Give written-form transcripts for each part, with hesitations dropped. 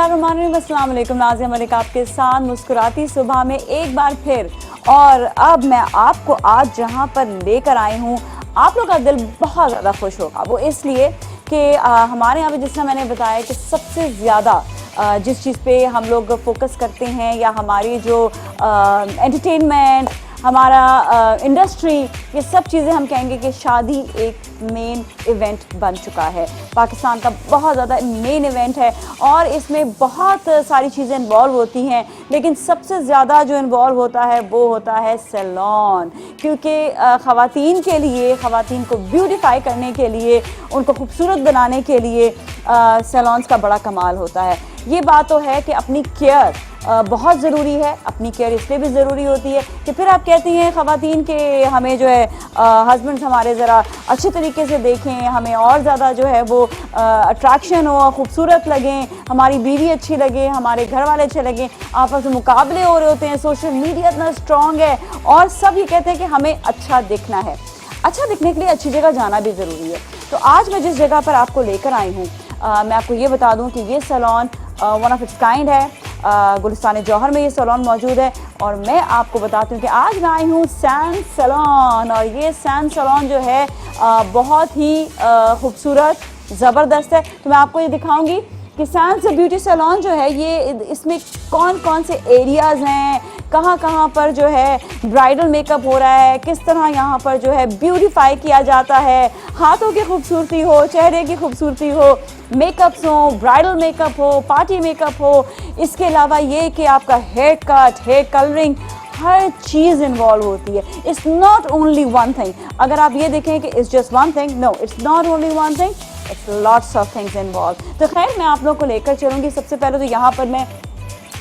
बिस्मिल्लाहिर्रहमानिर्रहीम, अस्सलाम वालेकुम। नाज़िया मलिक आपके साथ मुस्कुराती सुबह में एक बार फिर। और अब मैं आपको आज जहां पर लेकर आई हूं, आप लोग का दिल बहुत ज़्यादा खुश होगा। वो इसलिए कि हमारे यहाँ पे जिस तरह मैंने बताया कि सबसे ज़्यादा जिस चीज़ पे हम लोग फोकस करते हैं या हमारी जो एंटरटेनमेंट, हमारा इंडस्ट्री, ये सब चीज़ें हम कहेंगे कि शादी एक मेन इवेंट बन चुका है। पाकिस्तान का बहुत ज़्यादा मेन इवेंट है और इसमें बहुत सारी चीज़ें इन्वॉल्व होती हैं, लेकिन सबसे ज़्यादा जो इन्वॉल्व होता है वो होता है सैलून। क्योंकि ख़वातीन के लिए, ख़वातीन को ब्यूटीफाई करने के लिए, उनको खूबसूरत बनाने के लिए सैलून्स का बड़ा कमाल होता है। ये बात तो है कि अपनी केयर बहुत ज़रूरी है। अपनी केयर इसलिए भी ज़रूरी होती है कि फिर आप कहती हैं ख़वातीन के हमें जो है हस्बैंड्स हमारे ज़रा अच्छे तरीके से देखें, हमें और ज़्यादा जो है वो अट्रैक्शन हो, खूबसूरत लगें, हमारी बीवी अच्छी लगे, हमारे घर वाले अच्छे लगें। आपस में मुकाबले हो रहे होते हैं, सोशल मीडिया इतना स्ट्रॉन्ग है और सब ये कहते हैं कि हमें अच्छा दिखना है। अच्छा दिखने के लिए अच्छी जगह जाना भी ज़रूरी है। तो आज मैं जिस जगह पर आपको लेकर आई हूँ, मैं आपको ये बता दूँ कि ये salon one of its kind है। गुलिस्तान जौहर में ये सैलून मौजूद है और मैं आपको बताती हूँ कि आज मैं आई हूँ सैंड सैलून। और ये सैंड सैलून जो है बहुत ही खूबसूरत, ज़बरदस्त है। तो मैं आपको ये दिखाऊंगी कि सैंड ब्यूटी सैलून जो है ये इसमें कौन कौन से एरियाज़ हैं, कहाँ कहाँ पर जो है ब्राइडल मेकअप हो रहा है, किस तरह यहाँ पर जो है ब्यूटीफाई किया जाता है, हाथों की खूबसूरती हो, चेहरे की खूबसूरती हो, मेकअप्स हो, ब्राइडल मेकअप हो, पार्टी मेकअप हो। इसके अलावा ये कि आपका हेयर कट, हेयर कलरिंग, हर चीज़ इन्वॉल्व होती है। It's not only one thing. अगर आप ये देखें कि it's just one thing, no, it's not only one thing, it's lots of things involve. तो खैर मैं आप लोग को लेकर चलूँगी। सबसे पहले तो यहाँ पर मैं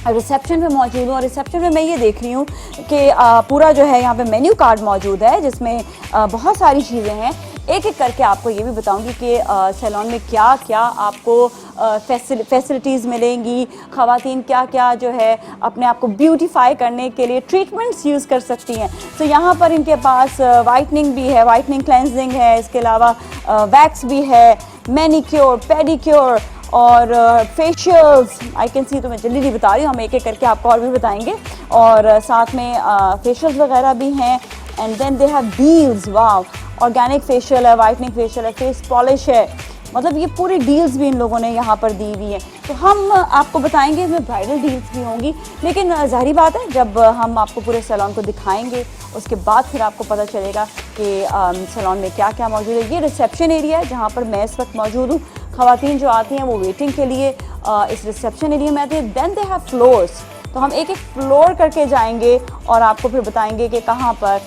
रिसेप्शन पे मौजूद हूँ और रिसेप्शन में मैं ये देख रही हूँ कि पूरा जो है यहाँ पे मेन्यू कार्ड मौजूद है जिसमें बहुत सारी चीज़ें हैं। एक एक करके आपको ये भी बताऊंगी कि सैलून में क्या क्या आपको फैसिलिटीज़ मिलेंगी, ख़वातीन क्या क्या जो है अपने आप को ब्यूटीफाई करने के लिए ट्रीटमेंट्स यूज़ कर सकती हैं। तो यहाँ पर इनके पास वाइटनिंग भी है, वाइटनिंग क्लेंजिंग है, इसके अलावा वैक्स भी है, मैनिक्योर, पेडिक्योर और फेशियल्स। आई कैन सी, तो मैं जल्दी नहीं बता रही हूँ, हम एक एक करके आपको और भी बताएंगे। और साथ में फेशियल्स वगैरह भी हैं। And then they have deals, wow, organic facial है, वाइटनिंग फेशियल है, फेस पॉलिश है, मतलब ये पूरी डील्स भी इन लोगों ने यहाँ पर दी हुई हैं। तो हम आपको बताएंगे इसमें ब्राइडल डील्स भी होंगी, लेकिन ज़ाहिर बात है जब हम आपको पूरे सैलून को दिखाएंगे उसके बाद फिर आपको पता चलेगा कि सैलून में क्या क्या मौजूद है। ये रिसेप्शन एरिया है जहाँ पर मैं इस वक्त मौजूद हूँ। ख़वातीन जो आती हैं वो वेटिंग के लिए इस रिसेप्शन एरिया में आती है। देन दे हैव फ्लोर्स, तो हम एक एक फ्लोर करके जाएंगे और आपको फिर बताएंगे कि कहाँ पर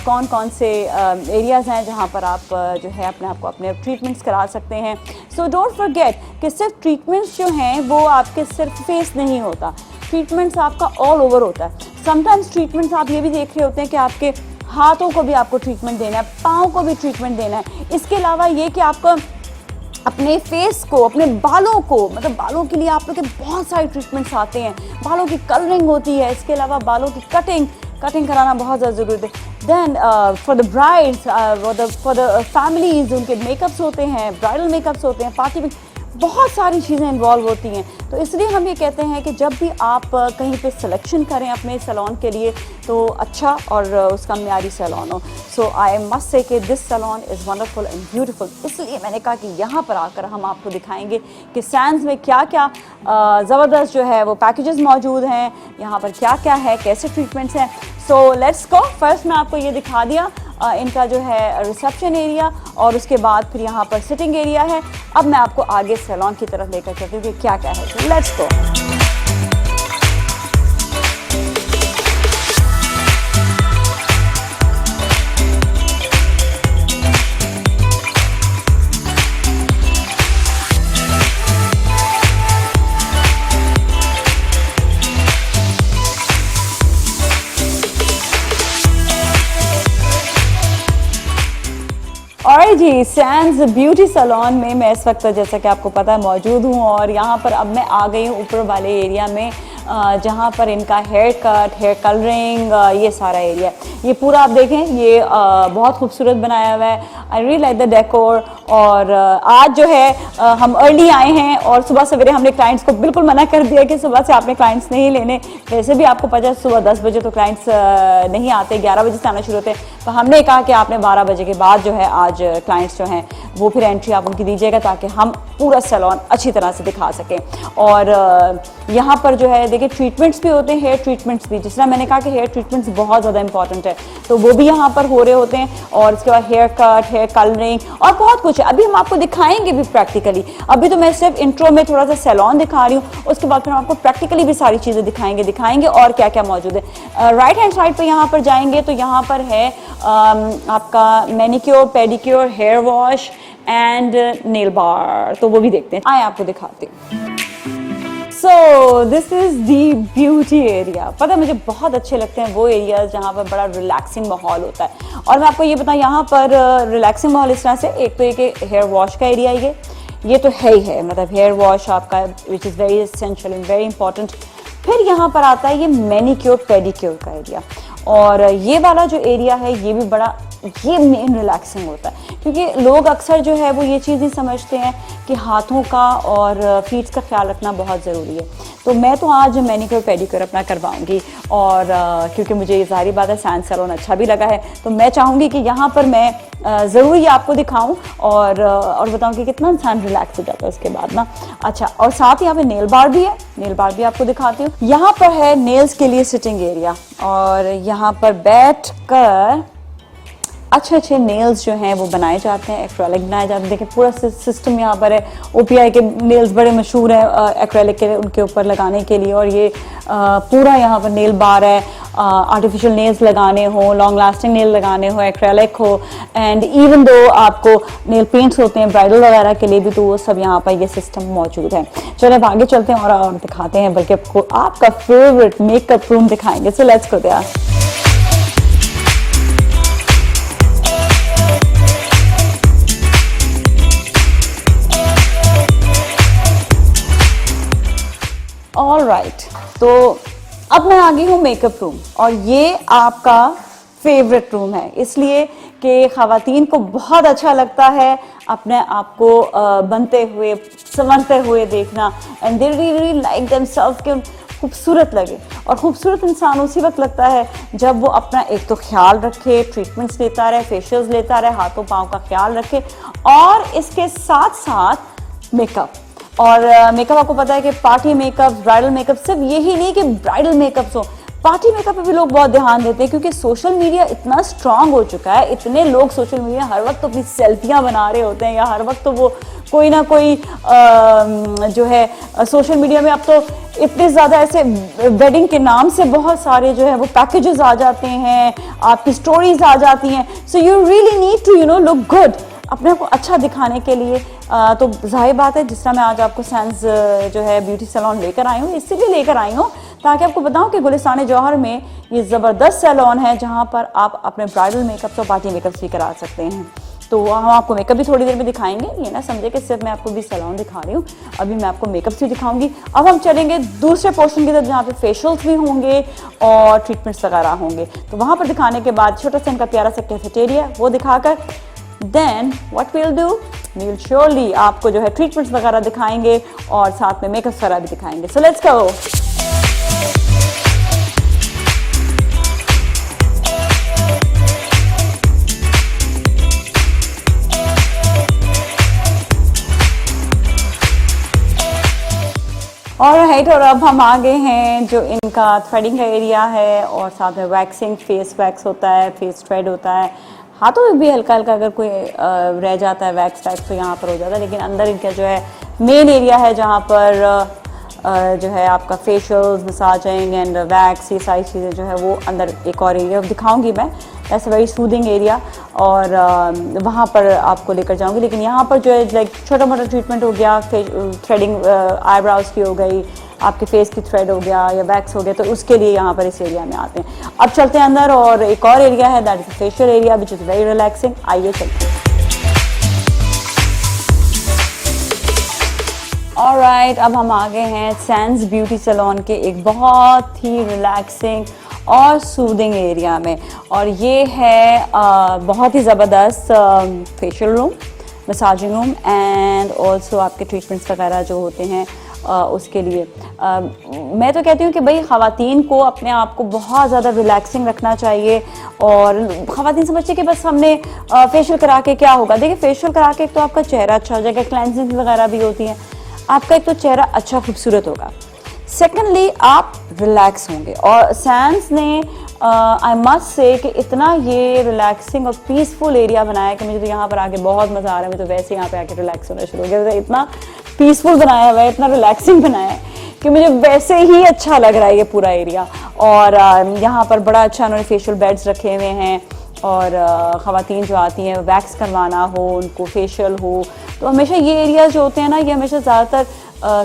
कौन कौन से एरियाज़ हैं जहाँ पर आप जो है अपने आप को अपने ट्रीटमेंट्स करा सकते हैं। सो डोंट फॉरगेट कि सिर्फ ट्रीटमेंट्स जो हैं वो आपके सिर्फ फेस नहीं होता, ट्रीटमेंट्स आपका ऑल ओवर होता है। समटाइम्स ट्रीटमेंट्स आप ये भी देख रहे होते हैं कि आपके हाथों को भी आपको ट्रीटमेंट देना है, पाँव को भी ट्रीटमेंट देना है। इसके अलावा ये कि आपको अपने फेस को, अपने बालों को, मतलब बालों के लिए आप लोग के बहुत सारे ट्रीटमेंट्स आते हैं। बालों की कलरिंग होती है, इसके अलावा बालों की कटिंग कराना बहुत ज़्यादा ज़रूरी है। Then for the brides, for the families उनके मेकअप्स होते हैं, ब्राइडल मेकअप्स होते हैं, पार्टी में बहुत सारी चीज़ें इन्वॉल्व होती हैं। तो इसलिए हम ये कहते हैं कि जब भी आप कहीं पे सिलेक्शन करें अपने सैलून के लिए तो अच्छा और उसका म्यारी सैलून हो। सो आई must say that this salon is wonderful and beautiful. इसलिए मैंने कहा कि यहाँ पर आकर हम आपको दिखाएंगे कि सैंड्स में क्या क्या ज़बरदस्त जो है वो पैकेजेस मौजूद हैं, यहाँ पर क्या क्या है, कैसे ट्रीटमेंट्स हैं। सो लेट्स गो। फर्स्ट मैं आपको ये दिखा दिया इनका जो है रिसेप्शन एरिया और उसके बाद फिर यहाँ पर सिटिंग एरिया है। अब मैं आपको आगे सैलून की तरफ लेकर चलती हूँ कि क्या क्या है। तो लेट्स गो। और जी सैंड्स ब्यूटी सैलून में मैं इस वक्त जैसा कि आपको पता है मौजूद हूँ और यहाँ पर अब मैं आ गई हूँ ऊपर वाले एरिया में जहाँ पर इनका हेयर कट, हेयर कलरिंग, ये सारा एरिया, ये पूरा आप देखें, ये बहुत खूबसूरत बनाया हुआ है। I really like the decor. और आज जो है हम अर्ली आए हैं और सुबह सवेरे हमने क्लाइंट्स को बिल्कुल मना कर दिया कि सुबह से आपने क्लाइंट्स नहीं लेने। वैसे भी आपको पता है सुबह 10 बजे तो क्लाइंट्स नहीं आते, 11 बजे से आना शुरू होते हैं। तो हमने कहा कि आपने 12 बजे के बाद जो है आज क्लाइंट्स जो हैं वो फिर एंट्री आप उनकी दीजिएगा ताकि हम पूरा सैलून अच्छी तरह से दिखा सकें। और यहाँ पर जो है देखिए ट्रीटमेंट्स भी होते हैं, हेयर ट्रीटमेंट्स भी, जिस तरह मैंने कहा कि हेयर ट्रीटमेंट्स बहुत ज़्यादा इंपॉर्टेंट है, तो वो भी यहाँ पर हो रहे होते हैं। और इसके बाद हेयर कट, हेयर कलरिंग और बहुत कुछ है। अभी हम आपको दिखाएंगे भी प्रैक्टिकली। अभी तो मैं सिर्फ इंट्रो में थोड़ा सा सैलून दिखा रही हूँ, उसके बाद फिर हम आपको प्रैक्टिकली भी सारी चीज़ें दिखाएंगे और क्या क्या मौजूद है। राइट हैंड साइड पर यहाँ पर जाएंगे तो यहाँ पर है आपका manicure, pedicure, hair wash and nail bar, तो वो भी देखते हैं, आए आपको दिखाते हैं। So this is the beauty area. पता है मुझे बहुत अच्छे लगते हैं वो एरियाज जहाँ पर बड़ा रिलैक्सिंग माहौल होता है। और मैं आपको ये बताऊँ यहाँ पर रिलैक्सिंग माहौल इस तरह से, एक तो एक हेयर वॉश का एरिया ये तो है ही है, मतलब हेयर वॉश आपका विच is very essential and very important. फिर यहाँ पर आता है ये मैनिक्योर पेडिक्योर का एरिया, और ये वाला जो एरिया है ये भी बड़ा, ये मेन रिलैक्सिंग होता है, क्योंकि लोग अक्सर जो है वो ये चीज़ नहीं समझते हैं कि हाथों का और फीट्स का ख्याल रखना बहुत ज़रूरी है। तो मैं तो आज मैनिक्योर पेडिक्योर अपना करवाऊंगी, और क्योंकि मुझे ये सारी बात है, सैंड सैलून अच्छा भी लगा है, तो मैं चाहूँगी कि यहाँ पर मैं ज़रूर ये आपको दिखाऊं और बताऊं कि कितना इंसान रिलैक्स हो जाता है उसके बाद ना। अच्छा, और साथ ही यहाँ पे नेल बार भी है, नेल बार भी आपको दिखाती हूँ। यहाँ पर है नेल्स के लिए सिटिंग एरिया, और यहाँ पर बैठ कर अच्छे नेल्स जो हैं वो बनाए जाते हैं, एक्रेलिक बनाए जाते हैं। देखिए पूरा सिस्टम यहाँ पर है। ओपीआई के नेल्स बड़े मशहूर हैं एक्रेलिक के, उनके ऊपर लगाने के लिए, और ये पूरा यहाँ पर नेल बार है। आर्टिफिशियल नेल्स लगाने हो, लॉन्ग लास्टिंग नेल लगाने हो, एक्रेलिक हो, एंड इवन दो आपको नेल पेंट्स होते हैं ब्राइडल वगैरह के लिए भी, तो वो सब यहाँ पर ये सिस्टम मौजूद है। चलो अब आगे चलते हैं और दिखाते हैं, बल्कि आपको आपका फेवरेट मेकअप रूम दिखाएंगे। So let's go there. Alright, तो अब मैं आ गई हूँ मेकअप रूम, और ये आपका फेवरेट रूम है, इसलिए कि ख़वातीन को बहुत अच्छा लगता है अपने आप को बनते हुए, संवरते हुए देखना, and they really like themself के खूबसूरत लगे। और खूबसूरत इंसान उसी वक्त लगता है जब वो अपना एक तो ख्याल रखे, ट्रीटमेंट्स लेता रहे, फेशियल्स लेता रहे, हाथों पाँव का ख्याल रखे, और इसके साथ साथ मेकअप। और मेकअप आपको पता है कि पार्टी मेकअप, ब्राइडल मेकअप, सिर्फ यही नहीं कि ब्राइडल मेकअप हो, पार्टी मेकअप पे भी लोग बहुत ध्यान देते हैं, क्योंकि सोशल मीडिया इतना स्ट्रांग हो चुका है। इतने लोग सोशल मीडिया हर वक्त तो अपनी सेल्फियां बना रहे होते हैं, या हर वक्त तो वो कोई ना कोई जो है सोशल मीडिया में अब तो इतने ज़्यादा ऐसे वेडिंग के नाम से बहुत सारे जो है वो पैकेजेस आ जाते हैं, आपकी स्टोरीज आ जाती हैं। So you really need to look good, अपने आप को अच्छा दिखाने के लिए। तो जाहिर बात है, जिस तरह मैं आज आपको सैंस जो है ब्यूटी सैलून लेकर आई हूँ, इसलिए लेकर आई हूँ ताकि आपको बताऊँ कि गुलिस्तान जौहर में ये ज़बरदस्त सैलून है जहाँ पर आप अपने ब्राइडल मेकअप और पार्टी मेकअप भी करा सकते हैं। तो हम आपको मेकअप भी थोड़ी देर में दिखाएंगे, ये ना समझे कि सिर्फ मैं आपको भी सैलून दिखा रही हूँ, अभी मैं आपको मेकअप भी दिखाऊंगी। अब हम चलेंगे दूसरे पोर्शन की तरफ जहाँ पे फेशियल्स भी होंगे और ट्रीटमेंट्स वगैरह होंगे। तो वहाँ पर दिखाने के बाद छोटा सा इनका प्यारा सा कैफेटेरिया वो दिखाकर then what will do, we will surely आपको जो है ट्रीटमेंट्स वगैरह दिखाएंगे और साथ में मेकअप वगैरह भी दिखाएंगे। So let's go. ऑलराइट, और अब हम आ गए हैं जो इनका थ्रेडिंग का एरिया है, और साथ में वैक्सिंग, फेस वैक्स होता है, फेस थ्रेड होता है, हाथों में भी हल्का हल्का अगर कोई रह जाता है वैक्स वैक्स तो यहाँ पर हो जाता है। लेकिन अंदर इनका जो है मेन एरिया है जहाँ पर जो है आपका फेशियल्स, मसाजिंग एंड वैक्स, ये सारी चीज़ें जो है वो अंदर एक और एरिया दिखाऊंगी मैं, ऐसा वेरी सूदिंग एरिया, और वहाँ पर आपको लेकर जाऊंगी। लेकिन यहाँ पर जो है लाइक छोटा मोटा ट्रीटमेंट हो गया, थ्रेडिंग आईब्राउज की हो गई, आपके फेस की थ्रेड हो गया या वैक्स हो गया, तो उसके लिए यहाँ पर इस एरिया में आते हैं। अब चलते हैं अंदर, और एक और एरिया है that is facial area which is very relaxing. आइए चलते हैं। ऑलराइट, अब हम आ गए हैं सैंस ब्यूटी सैलून के एक बहुत ही रिलैक्सिंग और सूदिंग एरिया में, और ये है बहुत ही ज़बरदस्त facial room, massaging room and also आपके ट्रीटमेंट्स वगैरह जो होते हैं उसके लिए। मैं तो कहती हूँ कि भाई ख़वातीन को अपने आप को बहुत ज़्यादा रिलैक्सिंग रखना चाहिए, और ख़वातीन समझती है कि बस हमने फेशियल करा के क्या होगा। देखिए, फेशियल करा के एक तो आपका चेहरा अच्छा हो जाएगा, क्लेंजिंग वगैरह भी होती है, आपका एक तो चेहरा अच्छा खूबसूरत होगा, सेकेंडली आप रिलैक्स होंगे। और सैंस ने आई मस्ट से कि इतना ये रिलैक्सिंग और पीसफुल एरिया बनाया है कि मुझे तो यहाँ पर आके बहुत मज़ा आ रहा है। मैं तो वैसे यहाँ पे आके रिलैक्स होना शुरू हो गया, इतना पीसफुल बनाया हुआ है, इतना रिलैक्सिंग बनाया है कि मुझे वैसे ही अच्छा लग रहा है ये पूरा एरिया। और यहाँ पर बड़ा अच्छा उन्होंने फेशियल बेड्स रखे हुए हैं, और ख़वातीन जो आती हैं वैक्स करवाना हो, उनको फेशियल हो, तो हमेशा ये एरियाज जो होते हैं ना, ये हमेशा ज़्यादातर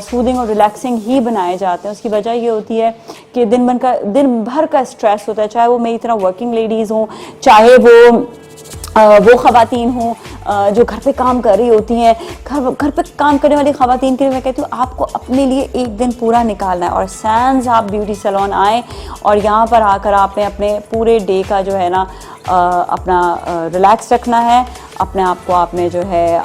सूदिंग और रिलैक्सिंग ही बनाए जाते हैं। उसकी वजह ये होती है कि दिन भर का स्ट्रेस होता है, चाहे वो मेरी तरह वर्किंग लेडीज़ हों, चाहे वो ख़वातीन हों जो घर पे काम कर रही होती हैं। घर पे काम करने वाली ख़वातीन के लिए मैं कहती हूँ आपको अपने लिए एक दिन पूरा निकालना है, और सैंस आप ब्यूटी सैलून आए और यहाँ पर आकर आपने अपने पूरे डे का जो है ना अपना रिलैक्स रखना है, अपने आप को आपने जो है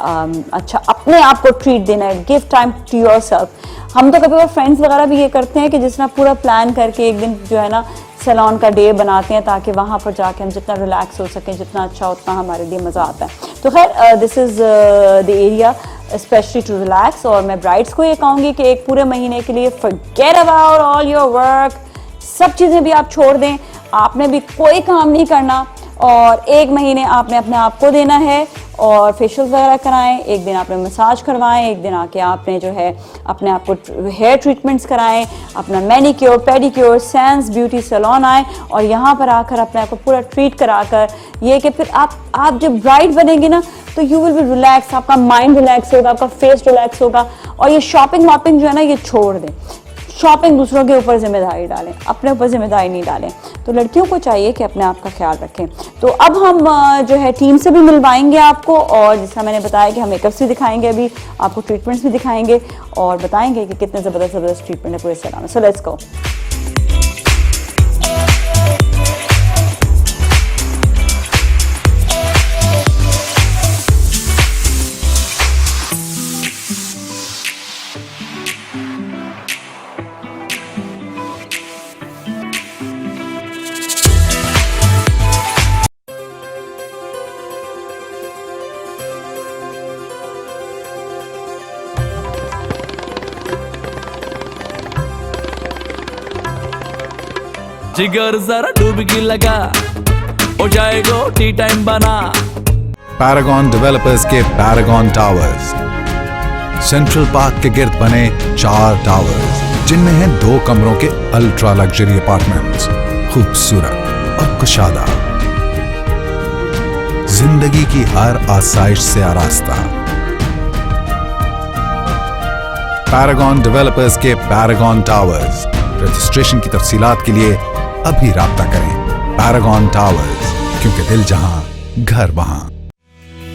अच्छा अपने आप को ट्रीट देना है, गिव टाइम टू योरसेल्फ। हम तो कभी फ्रेंड्स वगैरह भी ये करते हैं कि जिस तरह पूरा प्लान करके एक दिन जो है ना सैलून का डे बनाते हैं, ताकि वहाँ पर जाके हम जितना रिलैक्स हो सकें, जितना अच्छा उतना हमारे लिए मज़ा आता है। तो खैर this is the area specially to relax. और मैं ब्राइड्स को ये कहूँगी कि एक पूरे महीने के लिए forget about all your work, सब चीज़ें भी आप छोड़ दें, आपने भी कोई काम नहीं करना, और एक महीने आपने अपने आप को देना है, और फेशियल वगैरह कराएं, एक दिन आपने मसाज करवाएं, एक दिन आके आपने जो है अपने आप को हेयर ट्रीटमेंट्स कराएं, अपना manicure pedicure Sands beauty salon आए, और यहाँ पर आकर अपने आप को पूरा ट्रीट कराकर ये कि फिर आप जब ब्राइड बनेंगे ना तो यू विल बी रिलैक्स, आपका माइंड रिलैक्स होगा, आपका फेस रिलैक्स होगा। और ये शॉपिंग वॉपिंग जो है ना ये छोड़ दें, शॉपिंग दूसरों के ऊपर जिम्मेदारी डालें, अपने ऊपर जिम्मेदारी नहीं डालें। तो लड़कियों को चाहिए कि अपने आप का ख्याल रखें। तो अब हम जो है टीम से भी मिलवाएंगे आपको, और जिसका मैंने बताया कि हम मेकअप्स भी दिखाएंगे, अभी आपको ट्रीटमेंट्स भी दिखाएंगे और बताएंगे कि कितने ज़बरदस्त ट्रीटमेंट है पूरे सैलून में। सो लेट्स गो। जिगर जरा डुबकी लगा, हो जाएगा टी टाइम बना। पैरागॉन डेवलपर्स के पैरागॉन टावर्स सेंट्रल पार्क के गिर्द बने 4 टावर्स, जिनमें हैं 2 कमरों के अल्ट्रा लग्जरी अपार्टमेंट्स, खूबसूरत और कुशादा, जिंदगी की हर आसाइश से आरास्ता। पैरागॉन डेवलपर्स के पैरागॉन टावर्स, रजिस्ट्रेशन की तफसीलात के लिए अभी राब्ता करें। पैरागॉन टावर्स, क्योंकि दिल जहां घर वहां।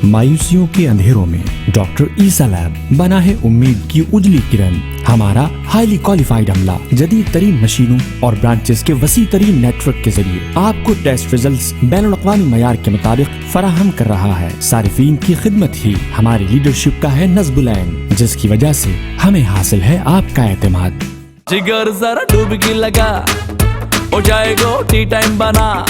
मायूसियों के अंधेरों में डॉक्टर ईसा लैब बना है उम्मीद की उजली किरण। हमारा हाईली क्वालिफाइड अमला जदीद तरीन मशीनों और ब्रांचेस के वसी तरीन नेटवर्क के जरिए आपको टेस्ट रिजल्ट्स बैनुल-अक़वामी मयार के मुताबिक फराहम कर रहा है। सारिफीन की खिदमत ही हमारी लीडरशिप का है नज़्ब-उल-ऐन, जिसकी वजह से हमें हासिल है आपका एतमाद। जिगर जरा डुबकी लगा, हो जाएगा टी टाइम बना।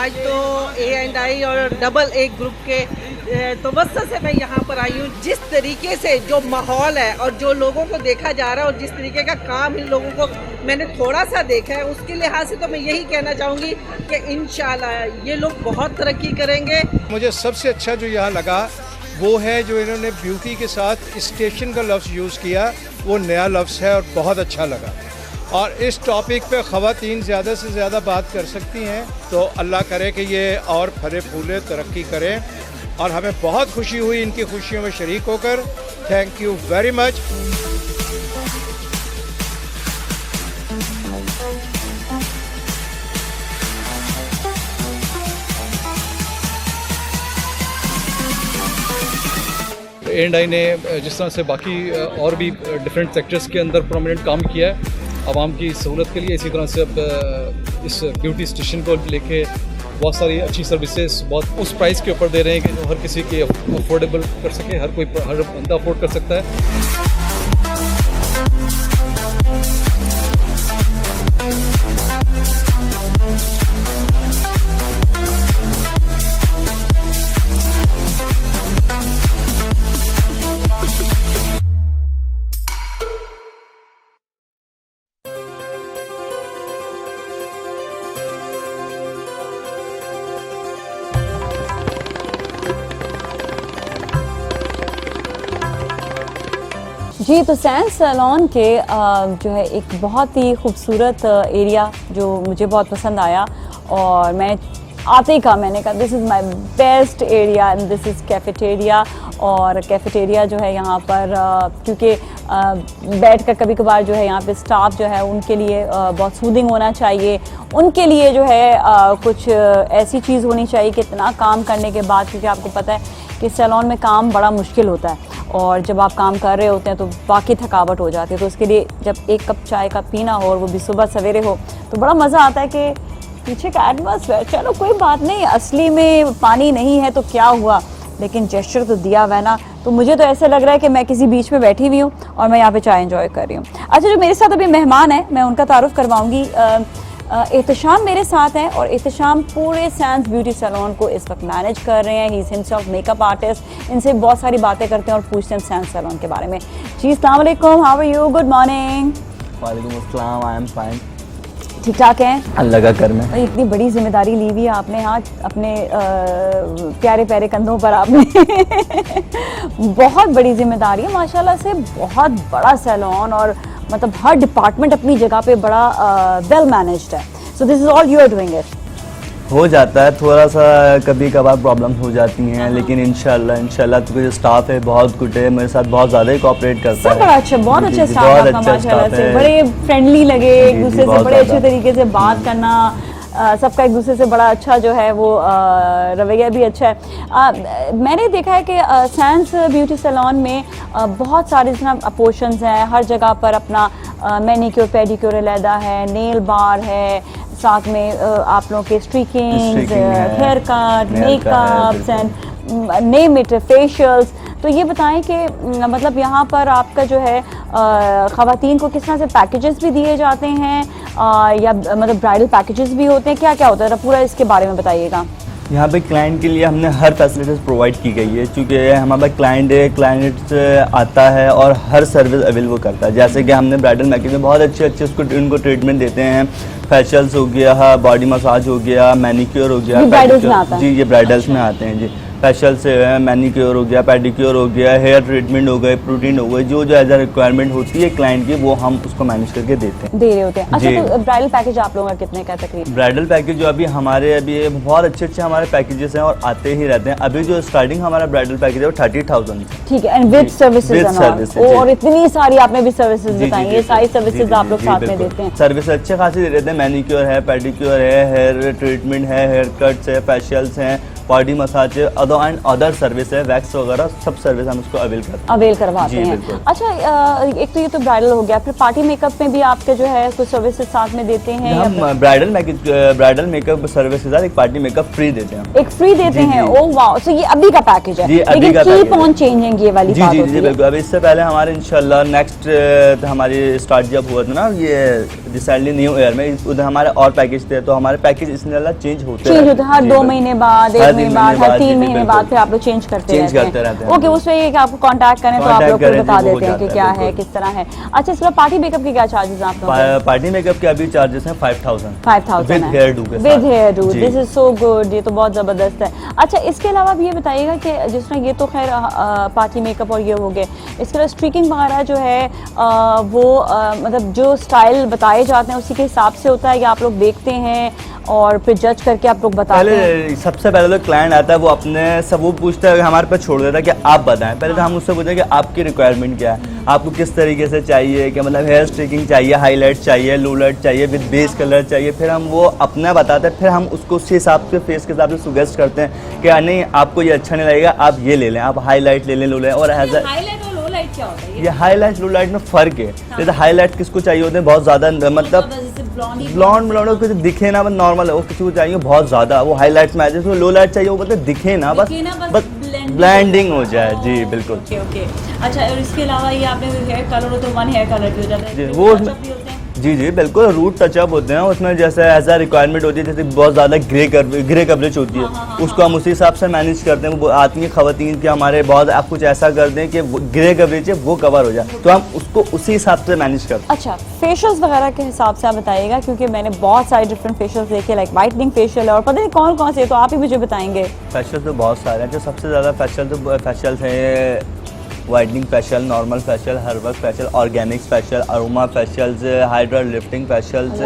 आज तो A&I और डबल A ग्रुप के तवज्जो से मैं यहाँ पर आई हूँ। जिस तरीके से जो माहौल है और जो लोगों को देखा जा रहा है और जिस तरीके का काम इन लोगों को मैंने थोड़ा सा देखा है, उसके लिहाज से तो मैं यही कहना चाहूँगी कि इंशाल्लाह ये लोग बहुत तरक्की करेंगे। मुझे सबसे अच्छा जो यहाँ लगा वो है जो इन्होंने ब्यूटी के साथ स्टेशन का लफ्ज़ यूज़ किया, वो नया लफ्ज़ है और बहुत अच्छा लगा। और इस टॉपिक पे ख़वातीन ज़्यादा से ज़्यादा बात कर सकती हैं, तो अल्लाह करे कि ये और फले फूले तरक्की करें। और हमें बहुत खुशी हुई इनकी खुशियों में शरीक होकर। Thank you very much. A&I ने जिस तरह से बाकी और भी डिफरेंट सेक्टर्स के अंदर प्रोमिनेंट काम किया है आवाम की सहूलत के लिए, इसी तरह से अब इस ब्यूटी स्टेशन को लेके बहुत सारी अच्छी सर्विसेज बहुत उस प्राइस के ऊपर दे रहे हैं कि जो हर किसी के अफोर्डेबल कर सके, हर बंदा अफोर्ड कर सकता है। जी, तो सैंस सैलून के जो है एक बहुत ही खूबसूरत एरिया जो मुझे बहुत पसंद आया, और मैं आते ही कहा, मैंने कहा this is my best area and this is cafeteria. और कैफेटेरिया जो है यहाँ पर क्योंकि बैठ कर कभी कभार जो है यहाँ पे स्टाफ जो है उनके लिए बहुत सूदिंग होना चाहिए, उनके लिए जो है कुछ ऐसी चीज़ होनी चाहिए कि इतना काम करने के बाद, क्योंकि आपको पता है कि सैलून में काम बड़ा मुश्किल होता है और जब आप काम कर रहे होते हैं तो बाकी थकावट हो जाती है, तो उसके लिए जब एक कप चाय का पीना हो और वो भी सुबह सवेरे हो तो बड़ा मज़ा आता है कि पीछे का एटमॉस्फेयर, चलो कोई बात नहीं, असली में पानी नहीं है तो क्या हुआ, लेकिन जेस्चर तो दिया हुआ है ना। तो मुझे तो ऐसे लग रहा है कि मैं किसी बीच में बैठी हुई हूँ और मैं यहाँ पे चाय एंजॉय कर रही हूँ। अच्छा, जो मेरे साथ अभी मेहमान है मैं उनका तारुफ करवाऊँगी। एहतशाम मेरे साथ हैं और एहतशाम पूरे सैंस ब्यूटी सैलून को इस वक्त मैनेज कर रहे हैं। He is himself makeup artist. इनसे बहुत सारी बातें करते हैं और पूछते हैं सैंस सैलून के बारे में। जी, अस्सलाम वालेकुम, how are you, good morning. वालेकुम अस्सलाम, आई एम फाइन। ठीक ठाक हैं? अल्लाह का करम है। इतनी बड़ी जिम्मेदारी ली हुई है आपने, हाँ, अपने प्यारे प्यारे कंधों पर आपने बहुत बड़ी जिम्मेदारी है माशाल्लाह से। बहुत बड़ा सैलून और मतलब हर डिपार्टमेंट अपनी जगह पे बड़ा वेल मैनेज्ड है। So this is all you are doing it. हो जाता है थोड़ा सा, कभी कभार प्रॉब्लम हो जाती हैं, लेकिन इंशाल्लाह तो जो स्टाफ है बहुत गुड है, मेरे साथ बहुत ज़्यादा ही कोऑपरेट करता है। बड़ा अच्छा, बहुत अच्छा स्टाफ है माशाल्लाह से, बड़े फ्रेंडली लगे, एक दूसरे से बड़े अच्छे तरीके से बात करना, सबका एक दूसरे से बड़ा अच्छा जो है वो रवैया भी अच्छा है। मैंने देखा है कि सैंस ब्यूटी सैलून में बहुत सारे पोर्शंस हैं, हर जगह पर अपना मैनिक्योर पेडिक्योर अलहदा है, नेल बार है, साथ में आप लोगों के streakings, hair cut, makeups and name it, facials. तो ये बताएं कि मतलब यहाँ पर आपका जो है ख़वातीन को किस तरह से पैकेजेस भी दिए जाते हैं या मतलब ब्राइडल पैकेजेस भी होते हैं, क्या क्या होता है, पूरा इसके बारे में बताइएगा। यहाँ पे क्लाइंट के लिए हमने हर फैसिलिटीज़ प्रोवाइड की गई है, क्योंकि हमारा क्लाइंट है, क्लाइंट आता है और हर सर्विस अवेलेबल करता है। जैसे कि हमने ब्राइडल पैकेज में बहुत अच्छे उनको ट्रीटमेंट देते हैं, फेशियल्स हो गया, बॉडी मसाज हो गया, मैनिक्योर हो गया, जी ये ब्राइडल्स में आते हैं जी। फेशियल से मैनिक्योर हो गया, पेडिक्योर हो गया, हेयर ट्रीटमेंट हो गए, प्रोटीन हो गए, जो एज अ रिक्वायरमेंट होती है क्लाइंट की वो हम उसको मैनेज करके दे रहे होते हैं। अच्छा, तो ब्राइडल पैकेज आप लोगों का कितने का तकरीबन? ब्राइडल पैकेज जो अभी बहुत अच्छे हमारे पैकेजेस हैं और आते ही रहते हैं। अभी जो स्टार्टिंग हमारा ब्राइडल पैकेज है वो 30,000। ठीक है, एंड विद सर्विसेज और इतनी सारी आपने भी सर्विसेज बताई, ये सारी सर्विसेज आप लोग साथ में देते हैं। सर्विस अच्छे खासी दे देते हैं, मैनिक्योर है, पेडिक्योर है, हेयर ट्रीटमेंट है, हेयर कट्स है, फेशियल्स हैं, body massage and other service है, वैक्स वगैरह सब सर्विस हम उसको अवेल करवाते जी, हैं। बिल्कुल। अच्छा, एक तो ये तो ब्राइडल हो गया, फिर पार्टी मेकअप में भी आपके जो है कुछ सर्विसेज साथ में देते हैं या हम ब्राइडल मेकअप सर्विस के साथ एक पार्टी मेकअप फ्री देते हैं। एक फ्री देते जी, हैं? जी। ओ वाओ, सो ये अभी का पैकेज है, जी, अभी लेकिन का कीप पैकेज ऑन है। चेंजिंग ये वाली जी बात जी होती जी है। बिल्कुल। अभी इससे पहले हमारे इंशाल्लाह नेक्स्ट हमारी स्टार्ट जब हुआ था ना ये रिसेंटली न्यू ईयर में, उधर हमारे और पैकेज थे, तो हमारे पैकेज इंशाल्लाह चेंज होते हैं हर जी, 2 महीने बाद, 1 महीने बाद, हर 3 जी, महीने बिल्कुल। बाद फिर आप लोग चेंज करते रहते हैं। हैं। ओके, उसमें ये कि आपको कांटेक्ट करें तो आप Contact लोग करें बता तो वो देते हैं हो कि जाता क्या है, है, बिल्कुल। किस तरह है। अच्छा, इसके बाद पार्टी मेकअप के क्या चार्जेस हैं आप लोगों के? पार्टी मेकअप के अभी चार्जेस हैं 5000 विद है। हेयर डू के विद हेयर डू, जी। दिस इज सो गुड, ये तो बहुत ज़बरदस्त है। अच्छा, इसके अलावा भी ये बताइएगा कि जिस तरह ये तो खैर पार्टी मेकअप और ये हो गए, इसके अलावा स्ट्रीकिंग वगैरह जो है वो मतलब जो स्टाइल बताए जाते हैं उसी के हिसाब से होता है या आप लोग देखते हैं और फिर जज करके आप लोग बताते हैं? पहले सबसे पहले तो क्लाइंट आता है, वो अपने सब वो पूछता है, हमारे पे छोड़ देता है कि आप बताएं। पहले तो हम उससे पूछते हैं कि आपकी रिक्वायरमेंट क्या है, आपको किस तरीके से चाहिए, कि मतलब हेयर स्ट्रिकिंग चाहिए, हाईलाइट चाहिए, लो लाइट चाहिए, विद बेस कलर चाहिए। फिर हम वो अपना बताते हैं, फिर हम उसको उसी हिसाब से फेस के हिसाब से सुगेस्ट करते हैं कि नहीं आपको ये अच्छा नहीं लगेगा, आप ये ले लें, आप हाईलाइट ले लें, लो लें। और एज क्या होता है ये हाईलाइट लो लाइट में फ़र्क है। जैसे हाईलाइट किसको चाहिए होते हैं बहुत ज़्यादा, मतलब ब्लॉन्ड कुछ दिखे ना, बस नॉर्मल है, वो किसी को चाहिए बहुत ज़्यादा, वो हाईलाइट में आ जाए। लो लाइट चाहिए वो मतलब दिखे ना, बस ब्लेंडिंग हो जाए। जी बिल्कुल। ओके। अच्छा, और इसके अलावा ये आपने हेयर कलर हो तो 1 हेयर कलर भी हो जाता है? जी, वो जी जी बिल्कुल रूट टचअप होते हैं उसमें, जैसे ऐसा रिक्वायरमेंट होती है, जैसे बहुत ज़्यादा ग्रे कवरेज होती है, उसको हम उसी हिसाब से मैनेज करते हैं। वो आती है ख़वातीन कि हमारे बहुत आप कुछ ऐसा कर दें कि ग्रे कवरेज है वो कवर हो जाए, तो हम उसको उसी हिसाब से मैनेज करते हैं। अच्छा, फेशियल्स वगैरह के हिसाब से आप बताइएगा, क्योंकि मैंने बहुत सारे डिफरेंट फेशियल्स देखे, लाइक वाइटनिंग फेशियल और पता नहीं कौन कौन से, तो आप ही मुझे बताएंगे। फेशियल तो बहुत सारे हैं, जो सबसे ज़्यादा फेशियल्स हैं whitening facial, normal facial, herbal facial, organic facial, aroma facials, hydra lifting facials,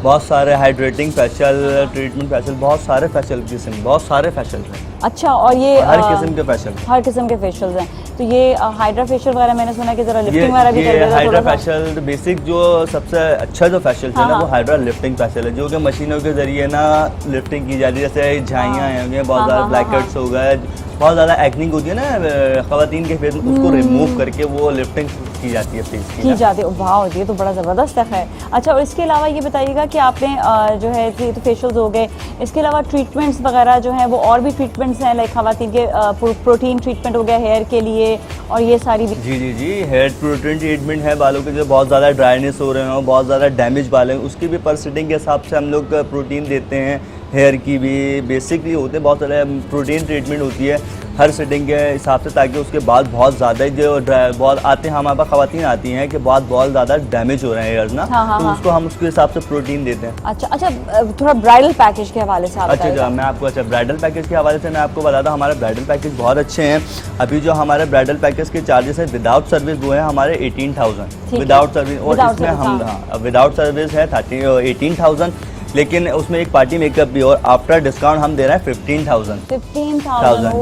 बहुत सारे हाइड्रेटिंग फेशियल, ट्रीटमेंट फेशियल, बहुत सारे फेशियल किस्म, बहुत सारे फेशियल हैं। अच्छा, और ये हर किस्म के फेशियल, हर किस्म के फेशियल्स हैं। तो ये हाइड्रा फेशियल वगैरह मैंने सुना कि जरा लिफ्टिंग वगैरह भी कर देता है। हाइड्रा फेशियल बेसिक जो सबसे अच्छा जो फेशियल है ना वो हाइड्रा लिफ्टिंग फेशियल है, जो कि मशीनों के जरिए ना लिफ्टिंग की जाती है। जैसे झाइयाँ हैं, बहुत ज़्यादा ब्लैक हेड्स हो गए, बहुत ज़्यादा एक्निंग होती है ना ख़वातीन के फेस में, उसको रिमूव करके वो लिफ्टिंग की जाती है फेस की जाती है। वाह, ये तो बड़ा ज़बरदस्त है। अच्छा, और इसके अलावा ये बताइएगा कि आपने जो है ये तो फेशियल्स हो गए, इसके अलावा ट्रीटमेंट्स वगैरह जो हैं वो और भी ट्रीटमेंट्स हैं, लाइक ख़वातीन के प्रोटीन ट्रीटमेंट हो गया हेयर के लिए और ये सारी भी? जी जी जी, हेयर प्रोटीन ट्रीटमेंट है, बालों के जो बहुत ज़्यादा ड्राइनेस हो रहे हैं, बहुत ज़्यादा डैमेज बाल हैं, उसकी भी पर सिटिंग के हिसाब से हम लोग प्रोटीन देते हैं। हेयर की भी बेसिकली होते हैं, बहुत सारे प्रोटीन ट्रीटमेंट होती है हर सेटिंग के हिसाब से, ताकि उसके बाद बहुत ज़्यादा जो बहुत आते हैं हमारे पास ख़वातीन आती हैं कि बहुत ज़्यादा डैमेज हो रहे हैं हेयर्स ना, तो उसको हम उसके हिसाब से प्रोटीन देते हैं। अच्छा, थोड़ा ब्राइडल पैकेज के हवाले से अच्छा, मैं आपको ब्राइडल पैकेज के हवाले से मैं आपको बताता हूँ, हमारे ब्राइडल पैकेज बहुत अच्छे हैं। अभी जो हमारे ब्राइडल पैकेज के चार्जेस है विदाउट सर्विस वो है हमारे 18,000 विदाउट सर्विस, और इसमें हम विदाउट सर्विस है 18,000, लेकिन उसमें एक पार्टी मेकअप भी और आफ्टर डिस्काउंट हम दे रहे हैं 15,000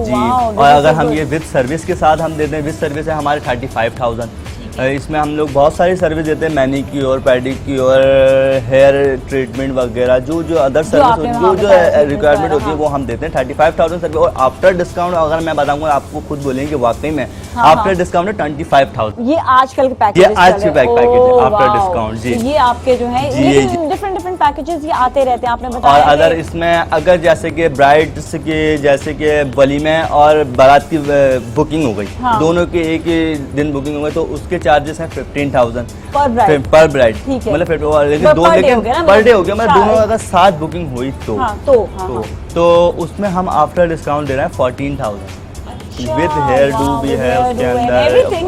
जी। और अगर हम ये विद सर्विस के साथ हम देते हैं, विद सर्विस है हमारे 35,000। इसमें हम लोग बहुत सारी सर्विस देते हैं, मैनिक्योर, पेडिक्योर, हेयर ट्रीटमेंट वगैरह, जो अदर सर्विस जो रिक्वायरमेंट होती है वो हम देते हैं 35,000 सर्विस। और आफ्टर डिस्काउंट अगर मैं बताऊंगा आपको खुद बोलेंगे कि वाकई में आफ्टर डिस्काउंट 25,000। ये आजकल के पैकेज, ये आज के पैकेज है आफ्टर डिस्काउंट जी। ये आपके जो है डिफरेंट पैकेजेस ये आते रहते हैं, आपने बताया। और अगर इसमें अगर जैसे कि ब्राइड्स के जैसे कि वलीमे और बारात की बुकिंग हो गई, दोनों के एक ही दिन बुकिंग हो गई, तो उसके चार्जेस हैं 15,000 पर ब्राइड, मतलब पर डे हो गया, मतलब दोनों अगर साथ बुकिंग हुई तो उसमें हम आफ्टर डिस्काउंट दे रहे हैं 14,000 विद हेयर डू भी है उसके अंदर,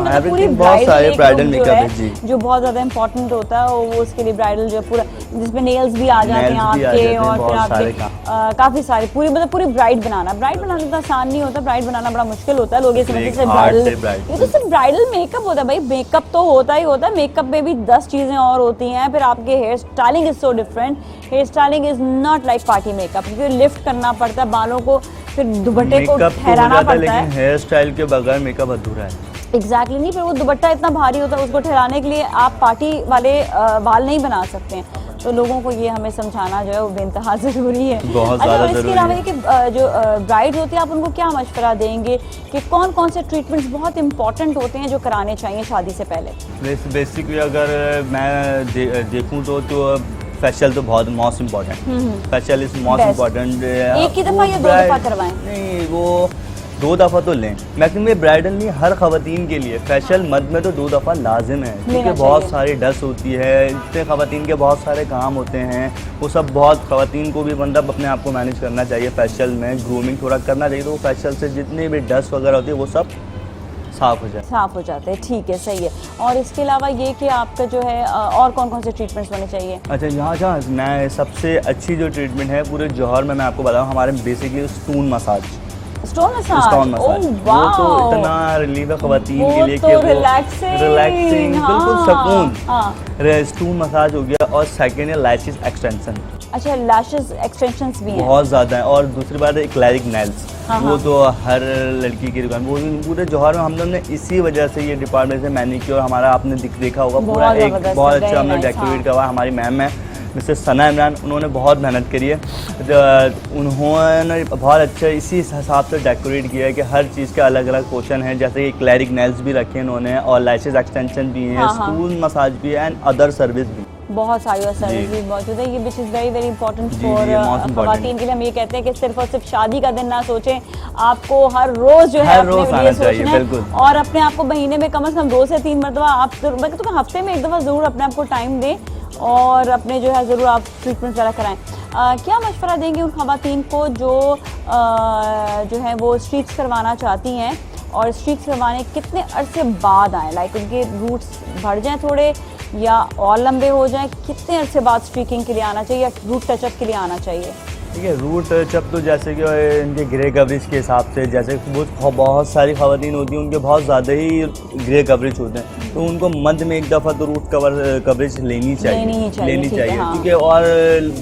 एवरीथिंग, बहुत सारे ब्राइडल मेकअप है जी, जो बहुत ज़्यादा इंपॉर्टेंट होता है वो उसके लिए ब्राइडल जो पूरा, जिसमें नेल्स भी आ जाते हैं आपके, और फिर आपके काफ़ी सारे पूरी ब्राइड बनाना तो आसान नहीं होता, ब्राइड बनाना बड़ा मुश्किल होता है। लोग ये समझते हैं ब्राइडल, ये तो सिर्फ ब्राइडल मेकअप होता है भाई, मेकअप तो होता ही होता है, मेकअप में भी 10 चीज़ें और होती हैं। फिर आपके hair styling is so different, hair styling is not like party makeup, क्योंकि लिफ्ट करना पड़ता है बालों को, फिर दुपट्टे को ठहराना पड़ता है, हेयर स्टाइल के बगैर मेकअप अधूरा है। एग्जैक्टली नहीं, फिर वो दुपट्टा इतना भारी होता है, उसको ठहराने के लिए आप पार्टी वाले बाल नहीं बना सकते हैं, तो लोगों को ये हमें समझाना जो है वो बेइंतहा ज़रूरी है। बहुत अच्छा, ज़्यादा इसके ज़रूरी अलावा है। ये कि जो ब्राइड होती है आप उनको क्या मशवरा देंगे कि कौन कौन से ट्रीटमेंट्स बहुत इंपॉर्टेंट होते हैं जो कराने चाहिए शादी से पहले? बेसिकली अगर मैं देखूँ तो फेशियल तो बहुत most important, facial is most Best. Important. एक ही दफ़ा या 2 दफ़ा करवाएं? नहीं, वो 2 दफ़ा तो लें मैक्सिमम। ये ब्राइडल नहीं, हर ख़वातीन के लिए फेशियल मद में तो 2 दफ़ा लाजिम है, क्योंकि लेना बहुत चाहिए। सारी डस्ट होती है, इतने ख़वातीन के बहुत सारे काम होते हैं, वो सब बहुत ख़वातीन को भी मतलब अपने आप को मैनेज करना चाहिए। फेशियल में ग्रूमिंग थोड़ा करना चाहिए, तो वो फेशियल से जितनी भी डस्ट वगैरह होती है वो सब साफ़ हो जाए, साफ हो जाते हैं। ठीक है, सही है। और इसके अलावा ये कि आपका जो है और कौन कौन से ट्रीटमेंट्स होने चाहिए? अच्छा, यहाँ मैं सबसे अच्छी जो ट्रीटमेंट है पूरे जौहर में मैं आपको बताऊँ, हमारे basically stone massage. Stone massage? Stone massage वो तो इतना रिलीफ है ख़वातीन के लिए कि वो रिलैक्सिंग, बिल्कुल सुकून। स्टोन मसाज हो गया, और सेकेंड है लैशेस एक्सटेंशन। अच्छा, लैशेस एक्सटेंशंस भी हैं? बहुत ज़्यादा है। और दूसरी बात है एक्लैरिक नेल्स, वो तो हर लड़की की दुकान, वो भी पूरे जौहर में हम लोग ने इसी वजह से ये डिपार्टमेंट से मैनिक्योर हमारा आपने देखा होगा पूरा एक बहुत अच्छा हमने डेकोरेट करवा। हमारी मैम है मिसेस सना इमरान, उन्होंने बहुत मेहनत करी है, उन्होंने बहुत अच्छा इसी हिसाब से डेकोरेट किया है कि हर चीज़ का अलग अलग पोर्शन है। जैसे कि क्लैरिक नेल्स भी रखे हैं उन्होंने, और लैशेस एक्सटेंशन भी हैं, स्टूल मसाज भी है, एंड अदर सर्विस भी। बहुत सारी और सर्विस भी मौजूद है, ये which is very very important जी, फॉर ये most important। ख़वातीन के लिए। हम ये कहते हैं कि सिर्फ और सिर्फ शादी का दिन ना सोचें, आपको हर रोज़ जो है हर अपने रोज़ लिए आना चाहिए, सोचना है, बिल्कुल। और अपने आप को महीने में कम से कम 2 से 3 मरतबा आप बल्कि तो हफ्ते में 1 दफ़ा ज़रूर अपने आप को टाइम दें और अपने जो है ज़रूर आप ट्रीटमेंट वगैरह कराएं। क्या मशवरा देंगे उन ख़वातीन को जो है वो स्ट्रीक्स करवाना चाहती हैं, और स्ट्रीक्स करवाने कितने अरसे बाद आए, लाइक उनके रूट्स बढ़ जाएं थोड़े या और लंबे हो जाएं, कितने अरसे बाद स्ट्रीकिंग के लिए आना चाहिए या रूट टचअप के लिए आना चाहिए? ठीक है, रूट टचअप तो जैसे कि इनके ग्रे कवरेज के हिसाब से, जैसे वो बहुत सारी ख़वातीन होती हैं उनके बहुत ज़्यादा ही ग्रे कवरेज होते हैं, तो उनको मंथ में 1 दफ़ा तो रूट कवरेज लेनी चाहिए हाँ। क्योंकि और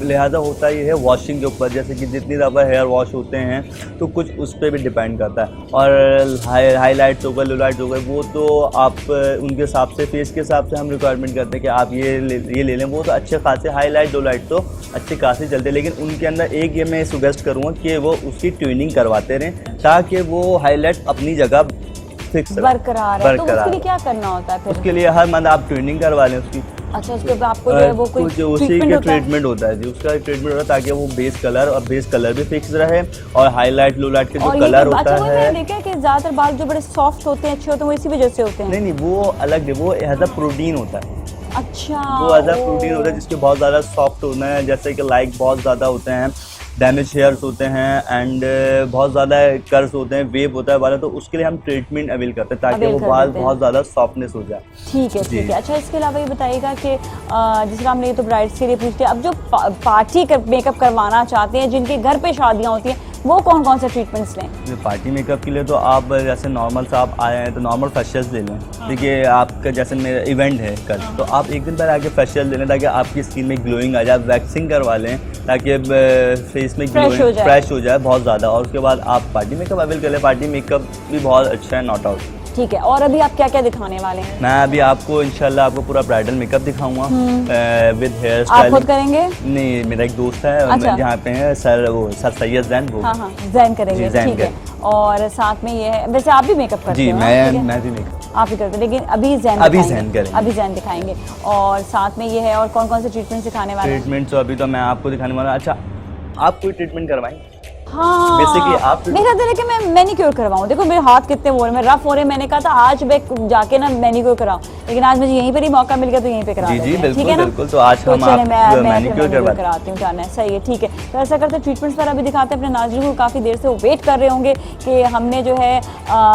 लिहाजा होता ही है वॉशिंग के ऊपर, जैसे कि जितनी दफ़ा हेयर वॉश होते हैं तो कुछ उस पर भी डिपेंड करता है। और हाईलाइट्स हो गए, लोलाइट्स हो गए, वो तो आप उनके हिसाब से, फेस के हिसाब से हम रिक्वायरमेंट करते हैं कि आप ये ले लें, वो तो अच्छे खासे हाईलाइट लोलाइट तो अच्छे खासे चलते हैं, लेकिन उनके अंदर एक ये मैं सजेस्ट करूँगा कि वो उसकी ट्यूनिंग करवाते रहें ताकि वो हाईलाइट अपनी जगह फिक्स बरकरार है। तो उसके लिए क्या करना होता है फिर? उसके लिए हर मंथ आप ट्यूनिंग करवा लें उसकी। अच्छा, उसके बाद आपको जो है वो कोई कुछ उसी के ट्रीटमेंट होता है जी, उसका ट्रीटमेंट होता है ताकि वो बेस कलर भी फिक्स रहे, और हाईलाइट लोलाइट के जो कलर होता है। मैंने देखा कि ज़्यादातर बाल जो बड़े सॉफ्ट होते हैं, अच्छे होते हैं, वो इसी वजह से होते हैं। नहीं, वो अलग है, वो एज अ प्रोटीन होता है। अच्छा, वो एज अ प्रोटीन होता है जिसके बहुत ज़्यादा सॉफ्ट होना है, जैसे कि लाइक बहुत ज़्यादा होते हैं, डैमेज हेयर्स होते हैं, एंड बहुत ज़्यादा कर्व्स होते हैं, वेव होता है बाल, तो उसके लिए हम ट्रीटमेंट अवेल करते हैं ताकि वो बाल बहुत ज़्यादा सॉफ्टनेस हो जाए। ठीक है। अच्छा, इसके अलावा ये बताइएगा कि जिस तरह हमने ये तो ब्राइड्स के लिए पूछते हैं, अब जो पार्टी मेकअप करवाना चाहते हैं, जिनके घर पे शादियाँ होती हैं, वो कौन कौन से ट्रीटमेंट्स लें? पार्टी मेकअप के लिए तो आप जैसे नॉर्मल से आप आए हैं तो नॉर्मल फेशियल्स ले लें। देखिए आपका जैसे मेरा इवेंट है कल, तो आप एक दिन पहले आके फेशियल ले लें ताकि आपकी स्किन में ग्लोइंग आ जाए, वैक्सिंग करवा लें ताकि फेस में ग्लोइंग फ्रेश हो जाए बहुत ज़्यादा, और उसके बाद आप पार्टी मेकअप अवेल कर लें। पार्टी मेकअप भी बहुत अच्छा है, नॉट आउट। ठीक है, और अभी आप क्या क्या दिखाने वाले हैं? मैं अभी आपको इंशाल्लाह आपको पूरा ब्राइडल मेकअप दिखाऊंगा विद हेयर स्टाइल। आप खुद करेंगे? नहीं, मेरा एक दोस्त है अच्छा। जहाँ पे है सर सैयद जैन, वो हाँ, जैन करेंगे। ठीक है, और साथ में ये है, वैसे आप भी मेकअप करते जी? हो? मैं भी मेकअप आप ही करते हैं, लेकिन अभी जैन दिखाएंगे। और साथ में ये है, और कौन कौन से ट्रीटमेंट सिखाने वाले हैं? ट्रीटमेंट तो अभी तो मैं आपको दिखाने वाला। अच्छा, आप कोई ट्रीटमेंट करवाएं? हाँ, बेसिकली आप मेरा दिल है कि मैं मैनिक्योर करवाऊँ। देखो मेरे हाथ कितने वो मैं रफ हो रहे हैं, मैंने कहा था आज मैं जाके ना मैनिक्योर कराऊँ, लेकिन आज मुझे यहीं पर ही मौका मिल गया तो यहीं पे करा देते हैं। ठीक है ना? बिल्कुल। तो आज हम मैनिक्योर कराती हूँ, जाना है। सही है, ठीक है। तो ऐसा करते ट्रीटमेंट्स पर अभी दिखाते हैं अपने नाज़रीन को। काफ़ी देर से वो वेट कर रहे होंगे कि हमने जो है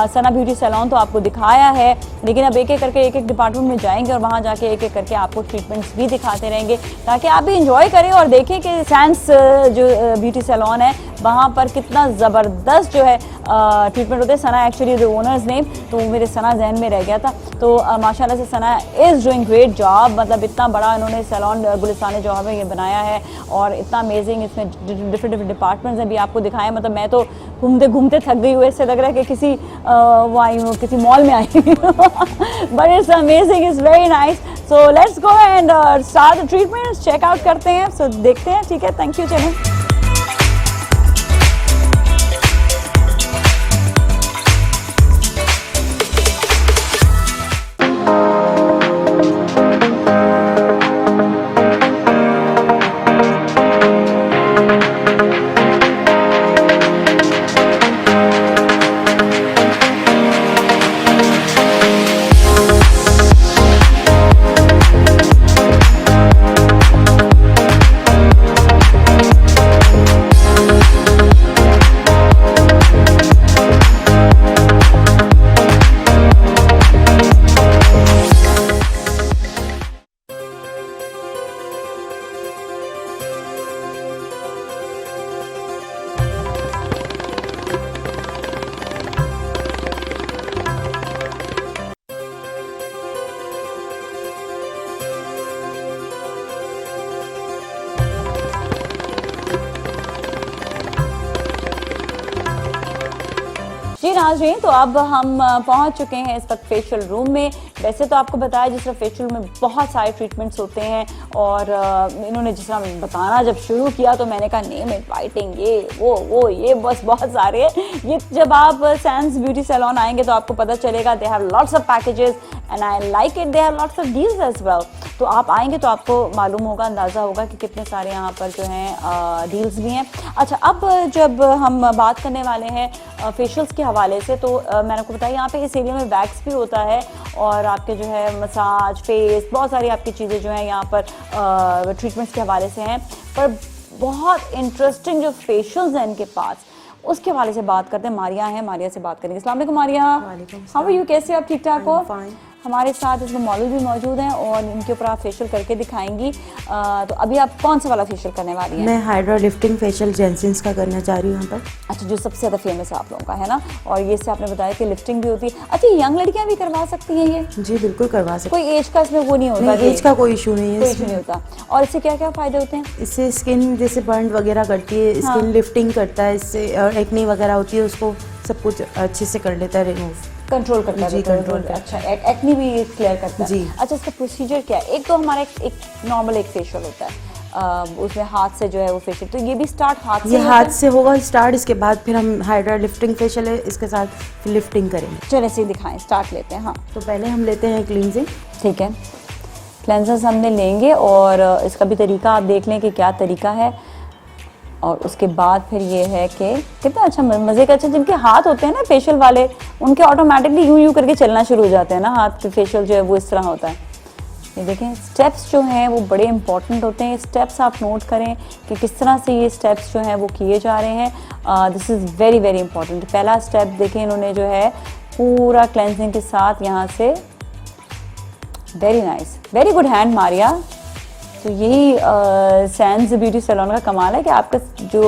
सना ब्यूटी सैलून तो आपको दिखाया है, लेकिन अब एक एक करके एक डिपार्टमेंट में जाएंगे और वहाँ जाके एक एक करके आपको ट्रीटमेंट्स भी दिखाते रहेंगे ताकि आप भी इंजॉय करें और देखें कि सैंस जो ब्यूटी सैलून है वहाँ यहाँ पर कितना ज़बरदस्त जो है ट्रीटमेंट होते हैं। सना एक्चुअली द ओनर्स नेम, तो मेरे सना जहन में रह गया था। तो माशाल्लाह से सना इज़ डूइंग ग्रेट जॉब, मतलब इतना बड़ा इन्होंने सैलून गुलिस्तान जो है ये बनाया है और इतना अमेजिंग, इसमें डिफरेंट डिपार्टमेंट्स हैं भी आपको दिखाएं। मतलब मैं तो घूमते घूमते थक गई हुई, इससे लग रहा है कि किसी वो आई हूँ, किसी मॉल में आई but it's amazing, it's very nice. So let's go and start the treatment, check out करते हैं। सो देखते हैं, ठीक है, थैंक यू। चलें। जी नाज़रीन, तो अब हम पहुंच चुके हैं इस वक्त फेशियल रूम में। वैसे तो आपको बताया जिस तरह फेशियल में बहुत सारे ट्रीटमेंट्स होते हैं और इन्होंने जिस तरह बताना जब शुरू किया तो मैंने कहा नेम इट, वाइटिंग, ये वो ये बस बहुत सारे हैं। ये जब आप सैंस ब्यूटी सैलून आएंगे तो आपको पता चलेगा they have lots of packages and I like it, they have lots of deals as well. तो आप आएंगे तो आपको मालूम होगा, अंदाज़ा होगा कि कितने सारे यहाँ पर जो हैं डील्स भी हैं। अच्छा, अब जब हम बात करने वाले हैं फेशियल्स के हवाले से, तो मैंने आपको बताया यहाँ पे इस एरिया में वैक्स भी होता है और आपके जो है मसाज, फेस, बहुत सारी आपकी चीज़ें जो हैं यहाँ पर ट्रीटमेंट्स के हवाले से हैं। पर बहुत इंटरेस्टिंग जो फेशियल्स हैं इनके पास, उसके हवाले से बात करते हैं। मारिया हैं, मारिया से बात करेंगे। अस्सलाम वालेकुम मारिया। हाउ आर यू, कैसे हो आप? ठीक ठाक हो? हमारे साथ इसमें मॉडल भी मौजूद हैं और इनके ऊपर आप फेशियल करके दिखाएंगी। तो अभी आप कौन सा वाला फेशियल करने वाली हैं? मैं हाइड्रा लिफ्टिंग फेशियल जेंसिन्स का करना चाह रही हूँ यहाँ पर। अच्छा, जो सबसे ज़्यादा फेमस है आप लोगों का, है ना? और ये से आपने बताया कि लिफ्टिंग भी होती है। अच्छा, यंग लड़कियाँ भी करवा सकती हैं ये? जी बिल्कुल करवा सकती हैं। कोई एज का इसमें वो नहीं होता? एज का कोई इशू नहीं है, कोई इशू नहीं होता। और इससे क्या क्या फ़ायदे होते हैं? इससे स्किन जैसे बर्न वगैरह करती है, स्किन लिफ्टिंग करता है, इससे एक्ने वगैरह होती है उसको सब कुछ अच्छे से कर लेता है, रिमूव कंट्रोल करता है। जी कंट्रोल। अच्छा, एक्ने भी क्लियर करता है जी। अच्छा, इसका प्रोसीजर क्या है? एक तो हमारा एक नॉर्मल एक फेशियल होता है, उसमें हाथ से जो है वो फेशियल, तो ये भी स्टार्ट हाथ से? ये हाथ से होगा स्टार्ट, इसके बाद फिर हम हाइड्रा लिफ्टिंग फेशियल है, इसके साथ फिर लिफ्टिंग करेंगे। चलिए ऐसे दिखाएं, स्टार्ट लेते हैं। हाँ, तो पहले हम लेते हैं क्लींजिंग। ठीक है, क्लेंजर्स हमने लेंगे और इसका भी तरीका आप देख लें कि क्या तरीका है। और उसके बाद फिर ये है कि कितना अच्छा मज़े का। अच्छा, जिनके हाथ होते हैं ना फेशियल वाले, उनके ऑटोमेटिकली यूं करके चलना शुरू हो जाते हैं ना, हाथ के फेशियल जो है वो इस तरह होता है। ये देखें, स्टेप्स जो हैं वो बड़े इंपॉर्टेंट होते हैं। स्टेप्स आप नोट करें कि किस तरह से ये स्टेप्स जो हैं वो किए जा रहे हैं। This is very very important. पहला स्टेप देखें, इन्होंने जो है पूरा क्लेंजिंग के साथ यहाँ से, very nice, very good hand Maria. तो यही सैंस ब्यूटी सैलून का कमाल है कि आपका जो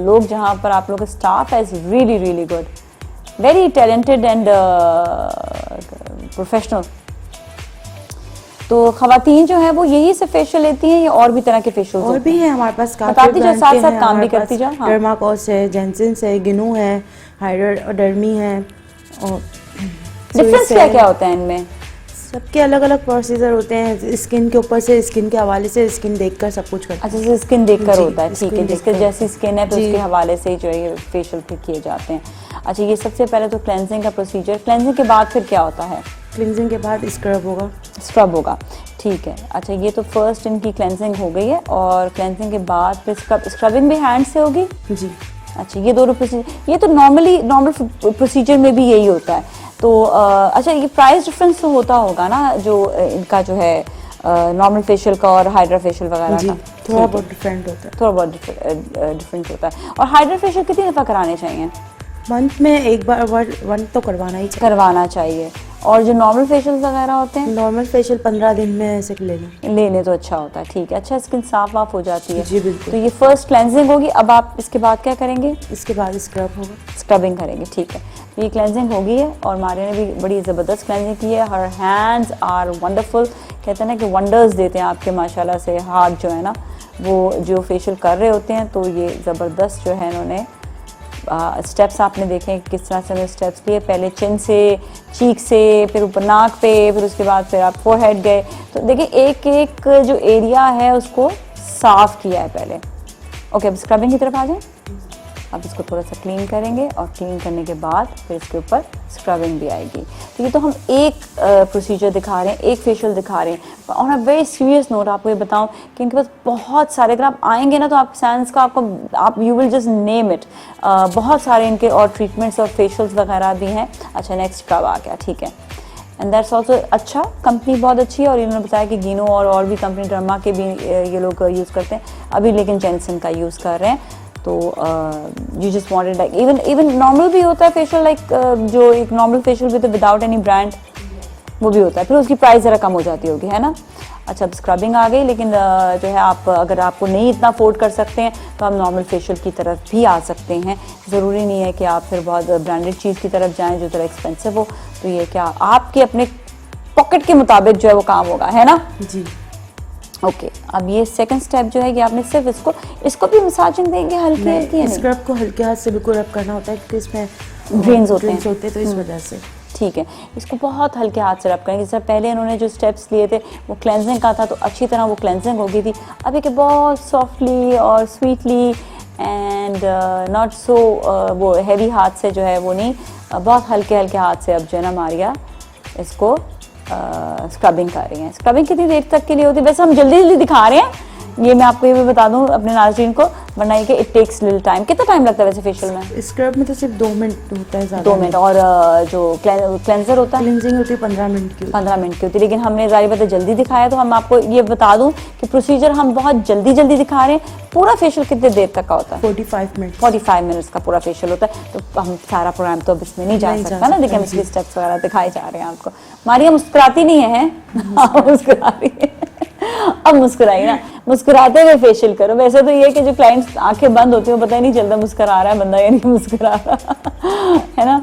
लोग जहाँ पर आप लोग का स्टाफ है is really really good, very talented and professional. तो ख़वातीन जो है वो यही से फेशियल लेती हैं या और भी तरह के फेशियल? और भी है हमारे पास, बताती जाओ, साथ साथ काम भी करती जाओ। हाँ, डर्माकोस है, जेंसिन्स है, गिनू है, हाइड्रोडर्मी है। और डिफरेंस क्या क्या होता है इनमें? सबके अलग अलग प्रोसीजर होते हैं। स्किन के ऊपर से, स्किन के हवाले से, स्किन देखकर सब कुछ करते हैं। अच्छा, जैसे स्किन देखकर होता है, ठीक है, जिसके जैसी स्किन है तो उसके हवाले से जो है ये फेशियल फिर किए जाते हैं। अच्छा, ये सबसे पहले तो क्लेंजिंग का प्रोसीजर। क्लेंजिंग के बाद फिर क्या होता है? क्लेंजिंग के बाद स्क्रब होगा। स्क्रब होगा, ठीक है। अच्छा, ये तो फर्स्ट इनकी क्लेंजिंग हो गई है और क्लेंजिंग के बाद फिर स्क्रबिंग भी हैंड से होगी? जी। अच्छा, ये दोनों प्रोसीजर, ये तो नॉर्मल प्रोसीजर में भी यही होता है। तो अच्छा, ये प्राइस डिफरेंस तो होता होगा ना जो इनका जो है नॉर्मल फेशियल का और हाइड्रा फेशियल वगैरह का? थोड़ा बहुत डिफरेंट होता है, थोड़ा बहुत डिफरेंट होता है। और हाइड्रा फेशियल कितनी दफ़ा कराने चाहिए? मंथ में एक बार वन तो करवाना ही चाहिए। करवाना चाहिए। और जो नॉर्मल फेशियल वगैरह होते हैं नॉर्मल फेशियल 15 दिन में ऐसे लेने तो अच्छा होता है, ठीक है। अच्छा, स्किन साफ वाफ हो जाती है। जी बिल्कुल। तो ये फर्स्ट क्लेंजिंग होगी। अब आप इसके बाद क्या करेंगे? इसके बाद स्क्रब होगा, स्क्रबिंग करेंगे, ठीक है। तो ये क्लेंजिंग होगी है और मारिया ने भी बड़ी ज़बरदस्त क्लेंजिंग की है। हर हैंड्स आर वंडरफुल, कहते हैं ना कि वंडर्स देते हैं आपके माशाल्लाह से हाथ जो है ना, वो जो फेशियल कर रहे होते हैं। तो ये ज़बरदस्त जो है इन्होंने स्टेप्स आपने देखे किस तरह से उन्होंने स्टेप्स लिए। पहले चिन से, चीक से, फिर ऊपर नाक पे, फिर उसके बाद फिर आप फोरहेड गए। तो देखिए एक एक जो एरिया है उसको साफ़ किया है पहले। ओके, अब स्क्रबिंग की तरफ आ जाएं। अब इसको थोड़ा सा क्लीन करेंगे और क्लीन करने के बाद फिर इसके ऊपर स्क्रबिंग भी आएगी। तो ये तो हम एक प्रोसीजर दिखा रहे हैं, एक फेशियल दिखा रहे हैं। On a very serious note आपको ये बताऊं कि इनके पास बहुत सारे, अगर आप आएंगे ना तो आप सैंस का आप you will just name it, बहुत सारे इनके और ट्रीटमेंट्स और फेशियल्स वगैरह भी हैं। अच्छा, नेक्स्ट स्क्रब आ गया, ठीक है। एंड दैट्स ऑल्सो अच्छा, कंपनी बहुत अच्छी है और इन्होंने बताया कि गिनो और भी कंपनी डर्मा के भी ये लोग यूज़ करते हैं अभी, लेकिन जेंसन का यूज़ कर रहे हैं। तो you just wanted like even normal भी होता है फेशियल, लाइक जो एक नॉर्मल फेशियल भी तो विदाउट एनी ब्रांड वो भी होता है, फिर उसकी प्राइस ज़रा कम हो जाती होगी, है ना। अच्छा, अब स्क्रबिंग आ गई, लेकिन जो है आप अगर आपको नहीं इतना अफोर्ड कर सकते हैं तो आप नॉर्मल फेशियल की तरफ भी आ सकते हैं। ज़रूरी नहीं है कि आप फिर बहुत ब्रांडेड चीज़ की तरफ जाएँ जो थोड़ा एक्सपेंसिव हो। तो ये क्या आपके अपने पॉकेट के मुताबिक जो है वो काम होगा, है ना जी। ओके, अब ये सेकंड स्टेप जो है कि आपने सिर्फ इसको भी मसाजिंग देंगे हल्की हल्की। स्क्रब को हल्के हाथ से बिल्कुल रब करना होता है क्योंकि इसमें ग्रेन्स होते हैं तो इस वजह से, ठीक है। इसको बहुत हल्के हाथ से रब करेंगे। जैसे पहले इन्होंने जो स्टेप्स लिए थे वो क्लेंजिंग का था, तो अच्छी तरह वो क्लेंजिंग हो गई थी। अभी के बहुत सॉफ्टली और स्वीटली एंड नॉट सो वो हैवी हाथ से जो है वो नहीं, बहुत हल्के हल्के हाथ से अब जो है ना मारिया इसको स्क्रबिंग कर रही हैं। स्क्रबिंग कितनी देर तक के लिए होती है? वैसे हम जल्दी जल्दी दिखा रहे हैं, ये मैं आपको ये भी बता दूं अपने नाज़रीन को, वरना ये कि इट टेक्स लिटिल टाइम। कितना टाइम लगता है वैसे फेशियल में? स्क्रब में तो सिर्फ 2 मिनट होता है, 2 मिनट। और जो क्लेंजर होता है, क्लिनजिंग होती है 15 मिनट की, 15 मिनट की होती है। लेकिन हमने ज़ाहिर बात है जल्दी दिखाया, तो हम आपको ये बता दूं कि प्रोसीजर हम बहुत जल्दी जल्दी दिखा रहे हैं। पूरा फेशियल कितने देर तक का होता है? 45 मिनट, 45 मिनट्स का पूरा फेशियल होता है। तो हम सारा प्रोग्राम तो अब इसमें नहीं जा सकता ना, लेकिन इसलिए स्टेप्स वगैरह दिखाए जा रहे हैं आपको। मारिया मुस्कुराती नहीं है, मुस्कुरा रही है। अब मुस्कुराई ना, मुस्कुराते हुए फेशियल करो। वैसे तो ये कि जो क्लाइंट्स आंखें बंद होती हैं वो पता ही नहीं चलता मुस्कुरा रहा है बंदा या नहीं मुस्कुरा रहा है ना।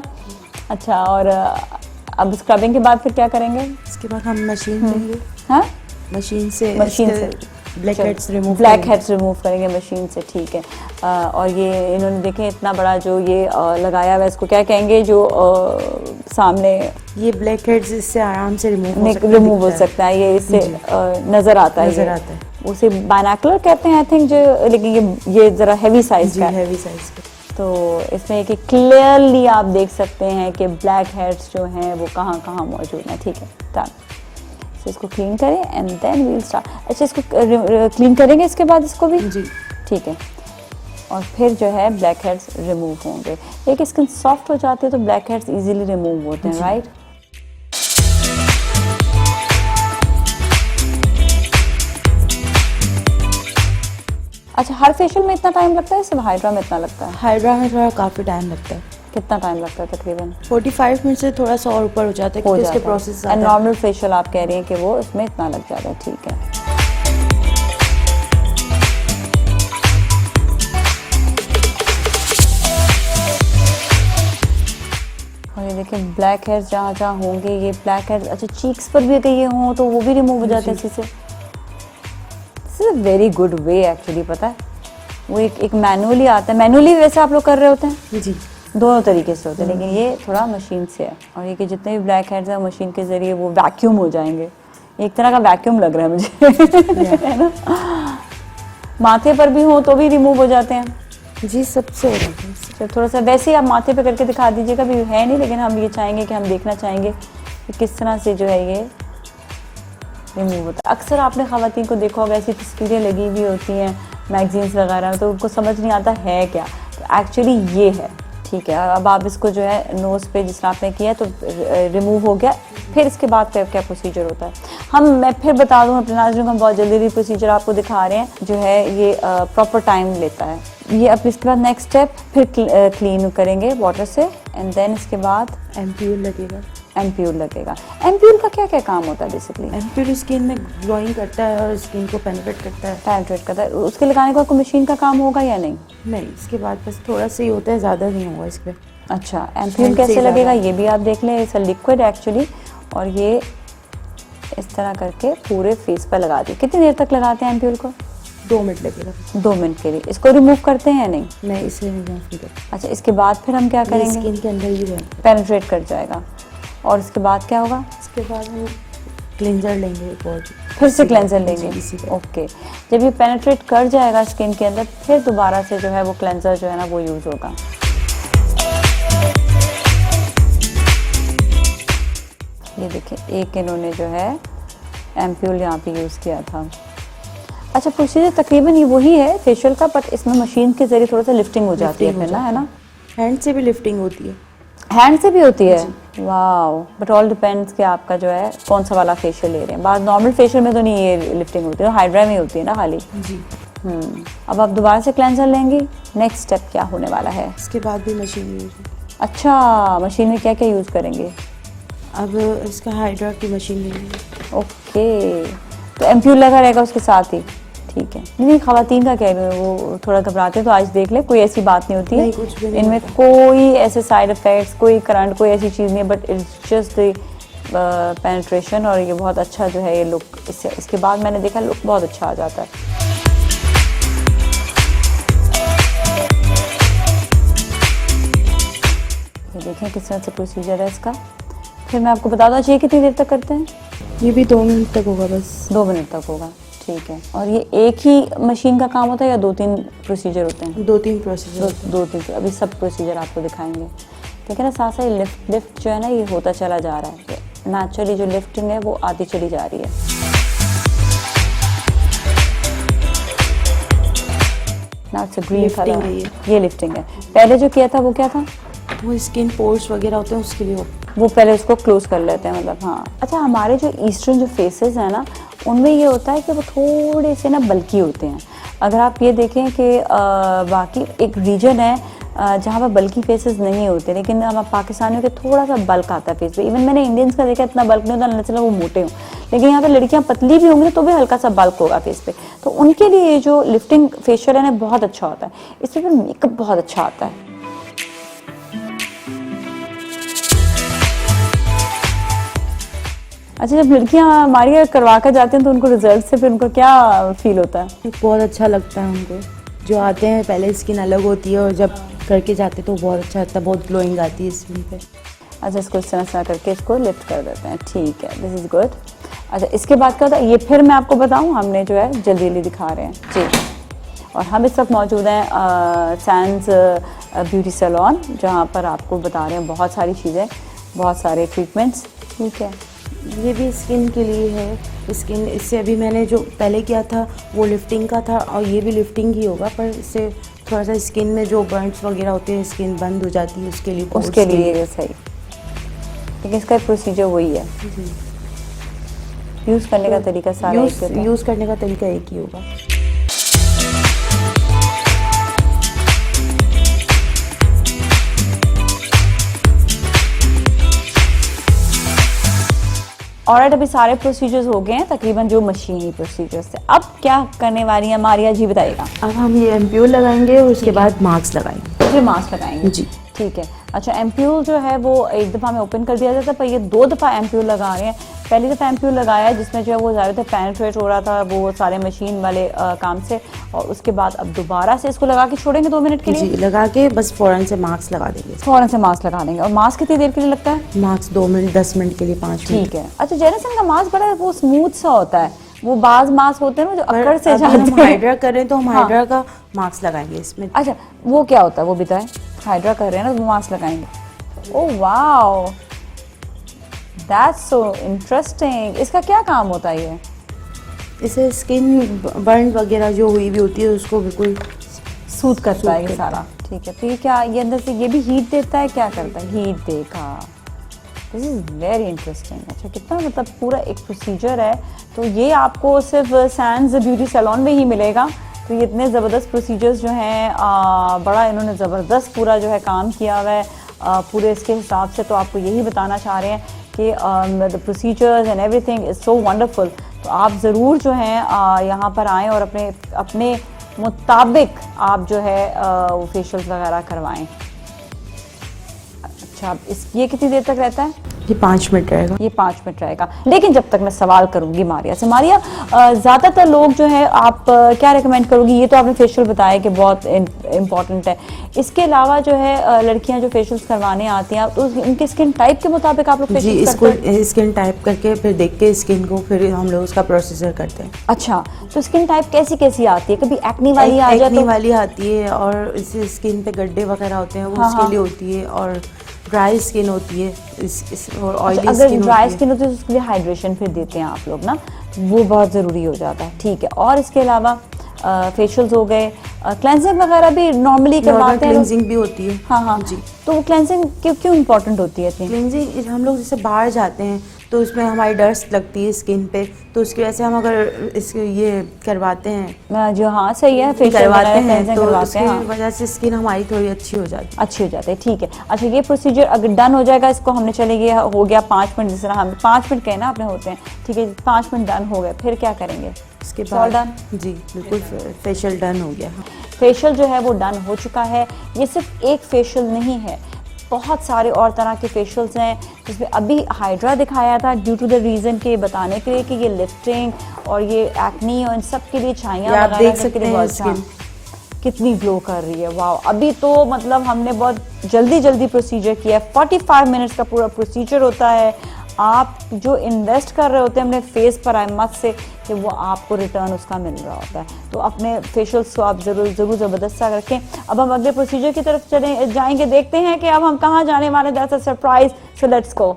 अच्छा, और अब स्क्रबिंग के बाद फिर क्या करेंगे? इसके बाद हम मशीन लेंगे, हाँ मशीन से ब्लैक हेड्स रिमूव करेंगे मशीन से, ठीक है। और ये इन्होंने देखें इतना बड़ा जो ये लगाया हुआ है, इसको क्या कहेंगे जो सामने ये ब्लैक हेड्स इससे आराम से रिमूव हो सकता है। ये इससे नज़र आता है, उसे बायनॉकुलर कहते हैं आई थिंक जो, लेकिन ये ज़रा हैवी साइज का है। तो इसमें कि क्लियरली आप देख सकते हैं कि ब्लैक हेड्स जो हैं वो कहाँ कहाँ मौजूद हैं, ठीक है। तो इसको क्लीन करें एंड देन वील स्टार्ट। अच्छा, इसको क्लीन करेंगे इसके बाद इसको भी जी, ठीक है। और फिर जो है ब्लैक हेड्स रिमूव होंगे। एक स्किन सॉफ्ट हो जाती है तो ब्लैक हेड्स इजीली रिमूव होते हैं, राइट। अच्छा, हर फेशियल में इतना टाइम लगता है, सिर्फ हाइड्रा में इतना लगता है? हाइड्रा में थोड़ा काफ़ी टाइम लगता है। कितना टाइम लगता है तकरीबन? 45 मिनट से थोड़ा सा और ऊपर हो जाता है क्योंकि इसके प्रोसेस। एंड नॉर्मल फेशियल आप कह रही हैं कि वो इसमें इतना लग जाता है, ठीक है। और ये देखिए ब्लैक हेड्स जहाँ जहाँ होंगे ये ब्लैक हेड्स, अच्छा चीक्स पर भी कहीं हों तो वो भी रिमूव हो जाते हैं इसी से। This is a very good way actually, पता है वो एक मैनुअली आता है। मैनुअली वैसे आप लोग कर रहे होते हैं जी, दोनों तरीके से होते हैं, लेकिन ये थोड़ा मशीन से है। और ये कि जितने भी ब्लैक हेड्स हैं मशीन के ज़रिए वो वैक्यूम हो जाएंगे। एक तरह का वैक्यूम लग रहा है मुझे है ना। माथे पर भी हो तो भी रिमूव हो जाते हैं जी, सबसे हो जाते हैं। थोड़ा सा वैसे ही आप माथे पे करके दिखा दीजिएगा, भी है नहीं, लेकिन हम ये चाहेंगे कि हम देखना चाहेंगे कि किस तरह से जो है ये रिमूव होता है। अक्सर आपने ख़वातीन को देखा होगा ऐसी तस्वीरें लगी हुई होती हैं मैगजीन्स वगैरह में, तो उनको समझ नहीं आता है क्या, तो एक्चुअली ये है, ठीक है। अब आप इसको जो है नोज़ पे जिस तरह आपने किया तो रिमूव हो गया। फिर इसके बाद क्या प्रोसीजर होता है मैं फिर बता दूं अपने नाज़रीन को, हम बहुत जल्दी प्रोसीजर आपको दिखा रहे हैं जो है ये प्रॉपर टाइम लेता है ये। अब इसके बाद नेक्स्ट स्टेप फिर क्लीन करेंगे वाटर से एंड देन इसके बाद एम्प्यूल लगेगा। एम्प्यूल लगेगा। एम्प्यूल का क्या क्या काम होता है बेसिकली? एम्प्यूल स्किन में ग्लोइंग करता है और स्किन को पेनिट्रेट करता है। पेनिट्रेट करता है। उसके लगाने के बाद कोई मशीन का काम होगा या नहीं? नहीं, इसके बाद बस थोड़ा सा ही होता है, ज़्यादा नहीं होगा इस पर। अच्छा, एम्प्यूल कैसे लगेगा ये भी आप देख लें। इट्स अ लिक्विड एक्चुअली, और ये इस तरह करके पूरे फेस पर लगा दी। कितनी देर तक लगाते हैं एम्प्यूल को? 2 मिनट लगेगा। 2 मिनट के लिए। इसको रिमूव करते हैं या नहीं? नहीं, इसे रिमूव नहीं करते। अच्छा, इसके बाद फिर हम क्या करेंगे? स्किन के अंदर ही रहेगा, पेनिट्रेट कर जाएगा। और इसके बाद क्या होगा? इसके बाद हम क्लेंजर लेंगे एक और, फिर से क्लेंजर लेंगे। इसी तरह। ओके, जब ये पेनिट्रेट कर जाएगा स्किन के अंदर, फिर दोबारा से जो है वो क्लेंजर जो है ना वो यूज़ होगा। ये देखिए, एक इन्होंने जो है एम्प्यूल यहाँ पे यूज़ किया था। अच्छा, प्रोसीजर तकरीबन ये वही है फेशियल का, बट इसमें मशीन के जरिए थोड़ा सा लिफ्टिंग हो जाती है फिर ना, है ना? हैंड से भी लिफ्टिंग होती है। हैंड से भी होती है? वाओ, बट ऑल डिपेंड्स कि आपका जो है कौन सा वाला फेशियल ले रहे हैं। बाद नॉर्मल फेशियल में तो नहीं ये लिफ्टिंग होती है, हाइड्रा में होती है ना खाली। जी। अब आप दोबारा से क्लेंजर लेंगी। नेक्स्ट स्टेप क्या होने वाला है? इसके बाद भी मशीन यूज। अच्छा, मशीन में क्या क्या यूज़ करेंगे? अब इसका हाइड्रा की मशीन लेंगे। ओके, तो एम्प्यूल लगा रहेगा उसके साथ ही? ठीक है। नहीं, खवातीन का कह रहे हैं वो थोड़ा घबराते हैं, तो आज देख ले, कोई ऐसी बात नहीं होती है। नहीं, कुछ भी नहीं इनमें कोई ऐसे साइड इफ़ेक्ट्स, कोई करंट, कोई ऐसी चीज़ नहीं है, but it's just the penetration. और ये बहुत अच्छा जो है ये लुक, इसके बाद मैंने देखा लुक बहुत अच्छा आ जाता है। ये देखें किस तरह से प्रोसीजर है इसका। फिर मैं आपको बता दूँ ये कितनी देर तक करते हैं? ये भी 2 मिनट तक होगा बस। 2 मिनट तक होगा, ठीक है। और ये एक ही मशीन का काम होता है या 2-3 प्रोसीजर होते हैं? 2-3 प्रोसीजर। 2-3। अभी सब प्रोसीजर आपको दिखाएंगे, ठीक है ना? साथ साथ लिफ्ट जो है ना ये होता चला जा रहा है। नेचुरली जो लिफ्टिंग है वो आती चली जा रही है। ग्रीन कलर, ये लिफ्टिंग है। पहले जो किया था वो क्या था? वो स्किन पोर्स वगैरह होते हैं उसके लिए वो पहले उसको क्लोज कर लेते हैं, मतलब। हाँ, अच्छा, हमारे जो ईस्टर्न जो फेसेस हैं ना, उनमें ये होता है कि वो थोड़े से ना बल्की होते हैं। अगर आप ये देखें कि बाकी एक रीजन है जहाँ पर बल्की फेसेस नहीं होते, लेकिन हम पाकिस्तानियों के थोड़ा सा बल्क आता है फेस पे। इवन मैंने इंडियंस का देखा, इतना बल्क नहीं होता, चला वो मोटे हों, लेकिन यहाँ पे लड़कियाँ पतली भी होंगी तो भी हल्का सा बल्क होगा फेस पे। तो उनके लिए ये जो लिफ्टिंग फेशियल है ना बहुत अच्छा होता है। इससे फिर मेकअप बहुत अच्छा आता है। अच्छा, जब लड़कियाँ हमारी करवा कर जाती हैं तो उनको रिजल्ट से फिर उनको क्या फील होता है? बहुत अच्छा लगता है उनको। जो आते हैं पहले स्किन अलग होती है और जब करके जाते तो बहुत अच्छा लगता है, बहुत ग्लोइंग आती है स्किन पे। अच्छा, इसको इस तरह करके इसको लिफ्ट कर देते हैं, ठीक है, दिस इज़ गुड। अच्छा, इसके बाद क्या होता है ये फिर मैं आपको बताऊँ, हमने जो है जल्दी जल्दी दिखा रहे हैं जी। और हम इस वक्त मौजूद हैं सैंस ब्यूटी सैलून, जहाँ पर आपको बता रहे हैं बहुत सारी चीज़ें, बहुत सारे ट्रीटमेंट्स, ठीक है। ये भी स्किन के लिए है। स्किन इससे अभी मैंने जो पहले किया था वो लिफ्टिंग का था, और ये भी लिफ्टिंग ही होगा, पर इससे थोड़ा सा स्किन में जो बर्न्स वगैरह होते हैं, स्किन बंद हो जाती है, उसके लिए सही। लेकिन इसका प्रोसीजर वही है, यूज़ करने का तरीका सारा यूज़ करने का तरीका एक ही होगा। ऑलराइट, अभी सारे प्रोसीजर्स हो गए हैं तकरीबन जो मशीनी प्रोसीजर्स थे। अब क्या करने वाली है मारिया जी, बताइएगा। अब हम ये एम्प्यूल लगाएंगे और उसके बाद मास्क लगाएंगे। ये मास्क लगाएंगे जी, ठीक है। अच्छा, एम्प्यूल जो है वो एक दफ़ा में ओपन कर दिया जाता है, पर ये 2 दफ़ा एम्प्यूल लगा रहे हैं। पहली दफ़ा एम्प्यूल लगाया है जिसमें जो है वो ज़्यादातर पेनिट्रेट हो रहा था वो सारे मशीन वाले काम से, और उसके बाद अब दोबारा से इसको लगा के छोड़ेंगे 2 मिनट के लिए। जी, लगा के बस फ़ौरन से मास्क लगा देंगे। फ़ौरन से मास्क लगा देंगे। और मास्क कितनी देर के लिए लगता है? मास्क 2 मिनट, 10 मिनट के लिए, 5 मिनट। ठीक है। अच्छा, जेनेसन का मास्क बड़ा वो स्मूथ सा होता है, वो बाज मास्क होते हैं ना जो अकड़ से जाते हैं। हम हाइड्रा कर रहे हैं तो हम हाइड्रा का मास्क लगाएंगे इसमें। अच्छा, वो क्या होता है वो बताएं? हाइड्रा कर रहे हैं ना तो मास्क लगाएंगे। Oh wow, that's so interesting. इसका क्या काम होता है ये? इससे स्किन बर्न वगैरह जो हुई भी होती है उसको बिल्कुल सूट करता है ये सारा, ठीक है। तो ये क्या, ये अंदर से ये भी हीट देता है, क्या करता है? हीट देगा। This is very interesting. अच्छा, कितना मतलब पूरा एक प्रोसीजर है। तो ये आपको सिर्फ सैंस ब्यूटी सैलून में ही मिलेगा। तो ये इतने ज़बरदस्त प्रोसीजर्स जो हैं, बड़ा इन्होंने ज़बरदस्त पूरा जो है काम किया हुआ है पूरे इसके हिसाब से। तो आपको यही बताना चाह रहे हैं कि the procedures and everything is so wonderful. तो आप ज़रूर जो हैं यहाँ पर आएँ और अपने मुताबिक आप जो है वो फेशियल्स वगैरह करवाएं। अच्छा, ये कितनी देर तक रहता है? ये 5 मिनट रहेगा। ये 5 मिनट रहेगा। लेकिन जब तक मैं सवाल करूंगी मारिया से, मारिया ज़्यादातर लोग जो है आप क्या रेकमेंड करोगी? ये तो आपने फेशियल बताया कि बहुत इम्पॉर्टेंट है, इसके अलावा जो है लड़कियां जो फेशियल्स करवाने आती हैं तो उनके स्किन टाइप के मुताबिक आप लोग फेशियल करते हैं? जी, स्किन टाइप करके फिर देख के स्किन को फिर हम लोग उसका प्रोसीजर करते हैं। अच्छा, तो स्किन टाइप कैसी कैसी आती है? कभी एक्नी वाली आ जाए? एक्नी वाली आती है, और इससे स्किन पे गड्ढे वगैरह होते हैं, वो उसके लिए होती है। और ड्राई स्किन होती है, और ऑयली अगर ड्राई स्किन होती है तो उसके लिए हाइड्रेशन फिर देते हैं आप लोग ना, वो बहुत ज़रूरी हो जाता है। ठीक है, और इसके अलावा फेशियल्स हो गए, क्लेंजिंग वगैरह भी नॉर्मली करवाते हैं? क्लेंजिंग भी होती है। हाँ जी। तो वो क्लेंजिंग क्यों इम्पोर्टेंट होती है? क्लेंजिंग हम लोग जैसे बाहर जाते हैं तो उसमें हमारी डस्ट लगती है स्किन पे, तो उसकी वजह से हम अगर इसके ये करवाते हैं जो, हाँ सही है, फेशियल करवाते हैं तो करवाते उसकी हैं, वजह से स्किन हमारी थोड़ी अच्छी हो जाती है। ठीक है। अच्छा, ये प्रोसीजर अगर डन हो जाएगा, इसको हमने चले गया हो गया 5 मिनट, जिस तरह हम 5 मिनट कहना आपने होते हैं, ठीक है, 5 मिनट डन हो गए, फिर क्या करेंगे? इसके बाद डन? जी बिल्कुल, फेशियल डन हो गया। फेशियल जो है वो डन हो चुका है। ये सिर्फ एक फेशियल नहीं है, बहुत सारे और तरह के फेशियल्स हैं, जिसमें अभी हाइड्रा दिखाया था ड्यू टू द रीज़न के बताने के लिए कि ये लिफ्टिंग और ये एक्नी और इन सब के लिए छाइयाँ आप देख सकते हैं स्किन कितनी ग्लो कर रही है। वाह, अभी तो मतलब हमने बहुत जल्दी प्रोसीजर किया है। 45 मिनट्स का पूरा प्रोसीजर होता है। आप जो इन्वेस्ट कर रहे होते हैं अपने फेस पर, आई मस्ट से कि वो आपको रिटर्न उसका मिल रहा होता है। तो अपने फेशियल्स को आप ज़रूर ज़बरदस्त सा रखें। अब हम अगले प्रोसीजर की तरफ चले जाएंगे, देखते हैं कि अब हम कहाँ जाने वाले हैं। That's a surprise, so let's गो।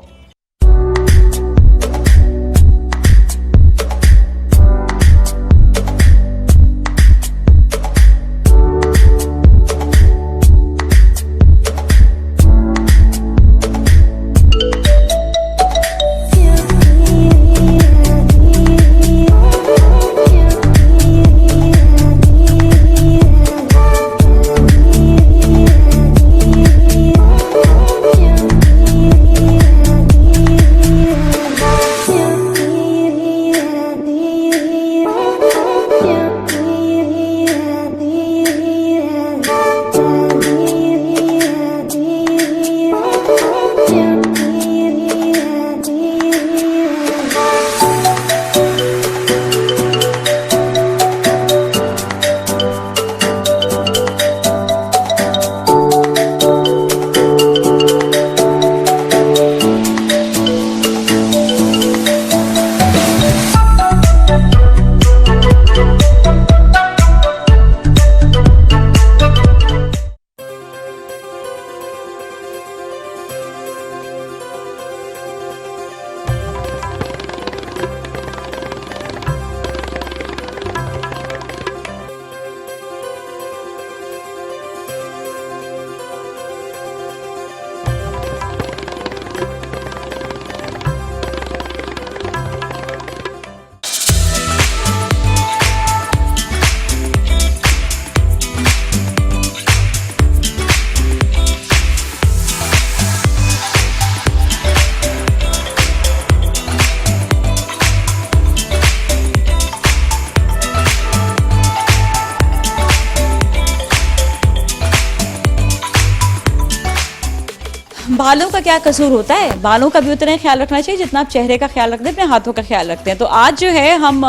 बालों का क्या कसूर होता है? बालों का भी उतना ही ख्याल रखना चाहिए जितना आप चेहरे का ख्याल रखते हैं, अपने हाथों का ख्याल रखते हैं। तो आज जो है हम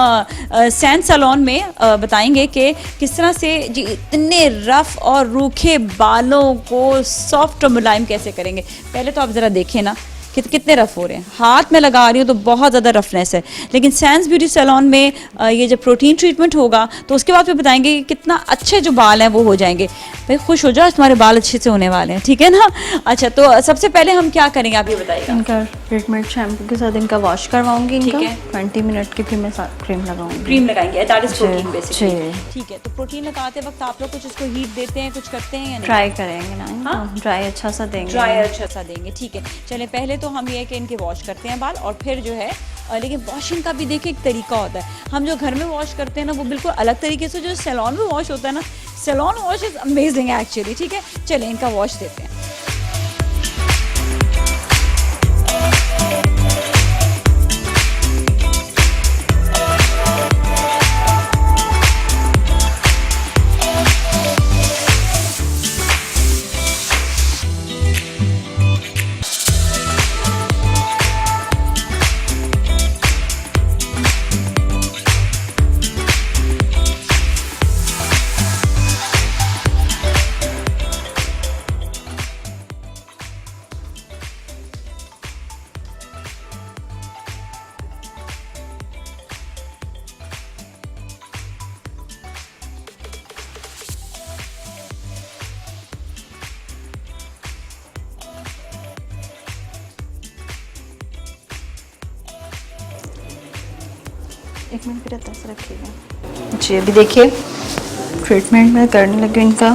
सैन सैलून में बताएंगे कि किस तरह से जी इतने रफ और रूखे बालों को सॉफ्ट और मुलायम कैसे करेंगे। पहले तो आप ज़रा देखें ना कितने रफ हो रहे हैं, हाथ में लगा रही हूँ तो बहुत ज़्यादा रफनेस है। लेकिन सैन्स ब्यूटी सैलून में ये जब प्रोटीन ट्रीटमेंट होगा तो उसके बाद फिर बताएंगे कि कितना अच्छे जो बाल हैं वो हो जाएंगे। भाई खुश हो जाओ, तुम्हारे बाल अच्छे से होने वाले हैं, ठीक है ना। अच्छा, तो सबसे पहले हम क्या करेंगे आप ये बताइएगा। इनका ट्रीटमेंट शैम्पू के साथ इनका वॉश करवाऊंगी इनका, 20 मिनट की, फिर मैं क्रीम लगाऊंगी। क्रीम लगाएंगे, दैट इज प्रोटीन बेसिकली, ठीक है। तो प्रोटीन लगाते वक्त आप लोग कुछ इसको हीट देते हैं, कुछ करते हैं या नहीं? ट्राई करेंगे ना, ड्राई अच्छा सा देंगे, ड्राई अच्छा सा देंगे, ठीक है। चले पहले तो हम ये कि इनके वॉश करते हैं बाल और फिर जो है लेकिन वॉशिंग का भी देखिए एक तरीका होता है। हम जो घर में वॉश करते हैं ना वो बिल्कुल अलग तरीके से जो सैलून में वॉश होता है ना, salon wash is amazing actually, ठीक है। चलें इनका वॉश देते हैं। 1 मिनट के लिए ऐसे रखिएगा जी। अभी देखिए ट्रीटमेंट मैं करने लगी हूँ इनका।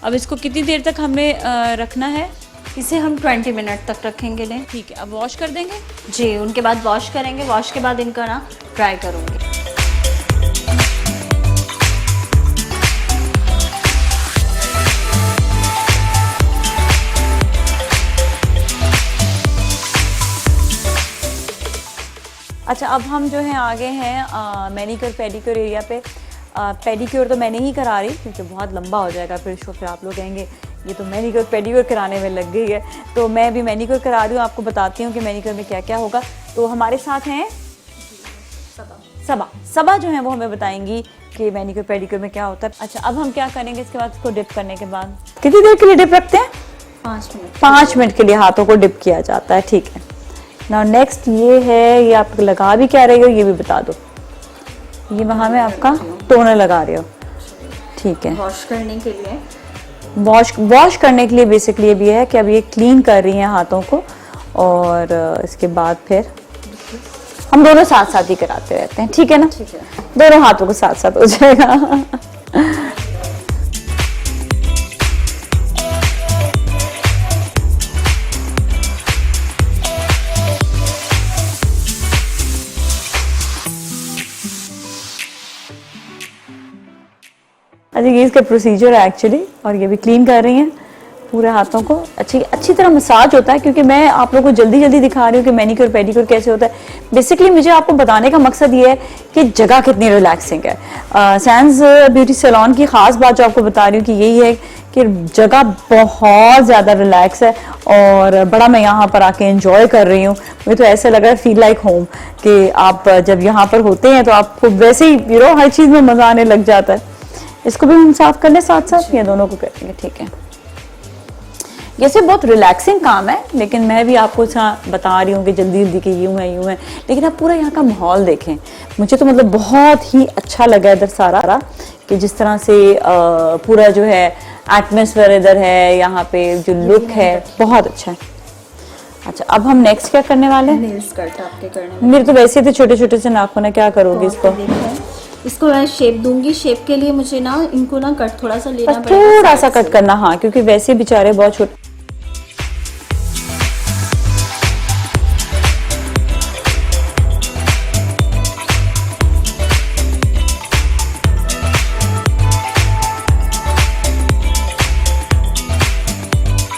अब इसको कितनी देर तक हमें रखना है? इसे हम 20 मिनट तक रखेंगे ले। ठीक है, अब वॉश कर देंगे जी। उनके बाद वॉश करेंगे, वॉश के बाद इनका ना ड्राई करूँगी। अच्छा, अब हम जो है आगे हैं मैनीक्योर पेडिक्योर एरिया पे। पेडिक्योर तो मैं नहीं करा रही क्योंकि बहुत लंबा हो जाएगा फिर शो, फिर आप लोग कहेंगे ये तो मैनीक्योर पेडिक्योर कराने में लग गई है। तो मैं भी मैनीक्योर करा रही हूँ, आपको बताती हूँ कि मैनीक्योर में क्या क्या होगा। तो हमारे साथ हैं सबा जो है वो हमें बताएंगी कि मैनीक्योर पेडिक्योर में क्या होता है। अच्छा, अब हम क्या करेंगे इसके बाद? इसको डिप करने के बाद कितनी देर के लिए डिप रखते हैं? 5 मिनट के लिए हाथों को डिप किया जाता है। ठीक है। नाउ नेक्स्ट ये है, ये आप लगा भी क्या रही हो ये भी बता दो। ये वहाँ में आपका टोनर लगा रहे हो, ठीक है। वॉश करने के लिए, वॉश करने के लिए बेसिकली ये भी है कि अब ये क्लीन कर रही हैं हाथों को, और इसके बाद फिर हम दोनों साथ साथ ही कराते रहते हैं, ठीक है ना? ठीक है। दोनों हाथों को साथ साथ हो जाएगा। अच्छा, ये इसका प्रोसीजर है एक्चुअली, और ये भी क्लीन कर रही हैं पूरे हाथों को। अच्छी तरह मसाज होता है, क्योंकि मैं आप लोगों को जल्दी जल्दी दिखा रही हूँ कि मैनीक्योर पेडिक्योर कैसे होता है। बेसिकली मुझे आपको बताने का मकसद ये है कि जगह कितनी रिलैक्सिंग है। सैंस ब्यूटी सैलून की ख़ास बात जो आपको बता रही हूँ कि यही है कि जगह बहुत ज़्यादा रिलैक्स है, और बड़ा मैं यहाँ पर आके एंजॉय कर रही हूँ। मुझे तो ऐसा लग रहा है फील लाइक होम, कि आप जब यहाँ पर होते हैं तो आपको वैसे ही हर चीज़ में मज़ा आने लग जाता है। इसको भी हम साफ कर लें साथ साथ, या दोनों को करेंगे? ठीक है। जैसे बहुत रिलैक्सिंग काम है, लेकिन मैं भी आपको बता रही हूँ कि जल्दी जल्दी कि यूँ है। लेकिन आप पूरा यहाँ का माहौल देखें, मुझे तो मतलब बहुत ही अच्छा लगा इधर सारा, कि जिस तरह से पूरा जो है एटमॉस्फेयर इधर है, यहाँ पे जो लुक है बहुत अच्छा है। अच्छा, अब हम नेक्स्ट क्या करने वाले हैं? नेल्स कट आपके करने। मेरे तो वैसे थे छोटे छोटे से नाखून है, क्या करोगे इसको? इसको मैं शेप दूंगी। शेप के लिए मुझे ना इनको ना कट थोड़ा सा लेना पड़ेगा, थोड़ा सा कट करना, हाँ, क्योंकि वैसे बेचारे बहुत छोटे।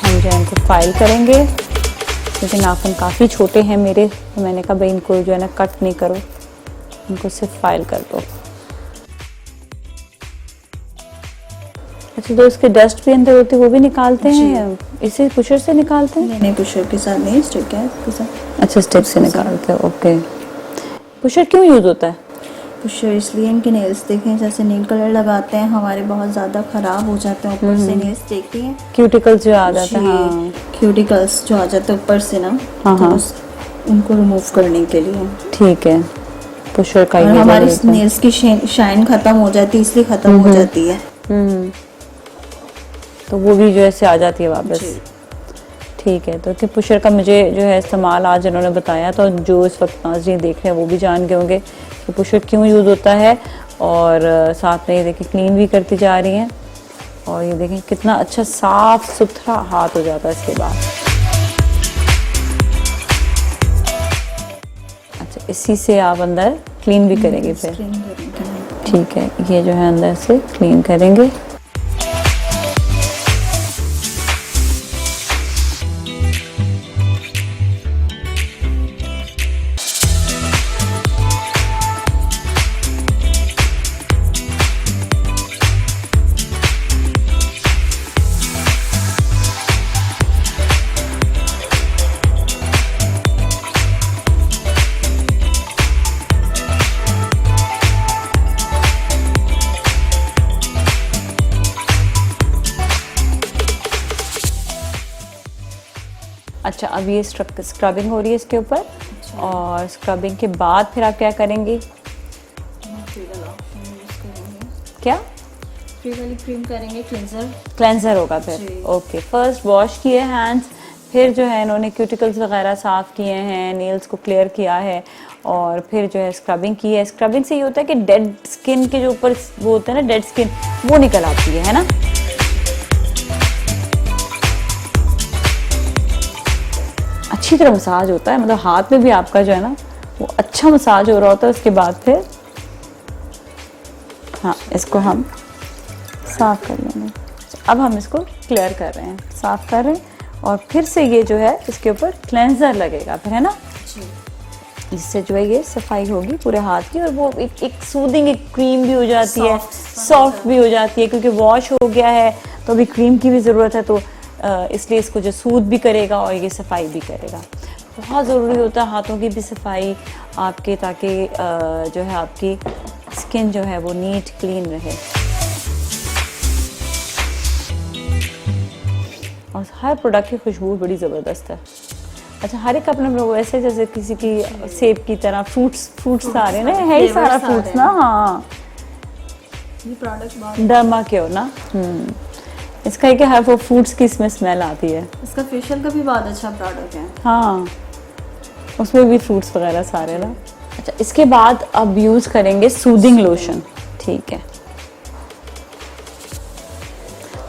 हम जो है इनको फाइल करेंगे, क्योंकि नाखून काफ़ी छोटे हैं मेरे, तो मैंने कहा भाई इनको जो है ना कट नहीं करो, इनको सिर्फ फाइल कर दो। अच्छा, तो इसके डस्ट भी अंदर होती है वो भी निकालते हैं? इसे पुशर से निकालते हैं? नहीं, पुशर के साथ नहीं, स्टिक है इसके साथ। अच्छा, स्टिक से निकालते हैं, ओके। पुशर क्यों यूज होता है? पुशर इसलिए इनके नेल्स देखें, जैसे नेल कलर लगाते हैं हमारे बहुत ज़्यादा ख़राब हो जाते हैं, ऊपर से नेल्स देखती हैं क्यूटिकल्स जो आ जाते हैं, हाँ, क्यूटिकल्स जो आ जाते हैं ऊपर से ना, हाँ, तो उनको रिमूव करने के लिए। ठीक है, पुशर का ये हमारी नेल्स की शाइन ख़त्म हो जाती है, इसलिए ख़त्म हो जाती है, तो वो भी जो है आ जाती है वापस। ठीक है, तो कि पुशर का मुझे जो है इस्तेमाल आज इन्होंने बताया, तो जो इस वक्त नाज़रीन देख रहे हैं वो भी जान गए होंगे कि पुशर क्यों यूज़ होता है। और साथ में ये देखिए क्लीन भी करती जा रही हैं, और ये देखें कितना अच्छा साफ सुथरा हाथ हो जाता है इसके बाद। अच्छा, इसी से आप अंदर क्लीन भी करेंगे फिर? ठीक है, ये जो है अंदर से क्लीन करेंगे। अच्छा, अब ये स्क्रबिंग हो रही है इसके ऊपर। और स्क्रबिंग के बाद फिर आप क्या करेंगे? क्या फ्री वाली क्रीम करेंगे, क्लेंजर होगा फिर। ओके, फर्स्ट वॉश किए हैंड्स, फिर जो है इन्होंने क्यूटिकल्स वगैरह साफ़ किए हैं, नेल्स को क्लियर किया है और फिर जो है स्क्रबिंग की है। स्क्रबिंग से ये होता है कि डेड स्किन के जो ऊपर वो होता है ना, डेड स्किन, वो निकल आती है ना। अच्छी तरह मसाज होता है, मतलब हाथ में भी आपका जो है ना वो अच्छा मसाज हो रहा होता है। उसके बाद फिर हाँ, इसको हम साफ़ कर लेंगे। अब हम इसको क्लियर कर रहे हैं, साफ़ कर रहे हैं और फिर से ये जो है इसके ऊपर क्लेंजर लगेगा फिर, है ना। इससे जो है ये सफाई होगी पूरे हाथ की और वो एक सूदिंग एक क्रीम भी हो जाती है, सॉफ्ट भी हो जाती है, क्योंकि वॉश हो गया है तो अभी क्रीम की भी ज़रूरत है, तो इसलिए इसको जो सूद भी करेगा और ये सफाई भी करेगा। बहुत ज़रूरी होता है हाथों की भी सफाई आपके, ताकि जो है आपकी स्किन जो है वो नीट क्लीन रहे। और हर प्रोडक्ट की खुशबू बड़ी ज़बरदस्त है। अच्छा, हर एक अपने लोग ऐसे जैसे किसी की सेब की तरह फ्रूट्स आ रहे हैं ना, है ही सारा फ्रूट्स ना। हाँ, ये प्रोडक्ट डर्मा के हो ना। इसका है कि हर वो फ्रूट्स की इसमें स्मेल आती है। इसका फेशियल का भी बहुत अच्छा प्रोडक्ट है। हाँ, उसमें भी फ्रूट्स वगैरह सारे ना। अच्छा, इसके बाद अब यूज़ करेंगे सूदिंग लोशन। ठीक है,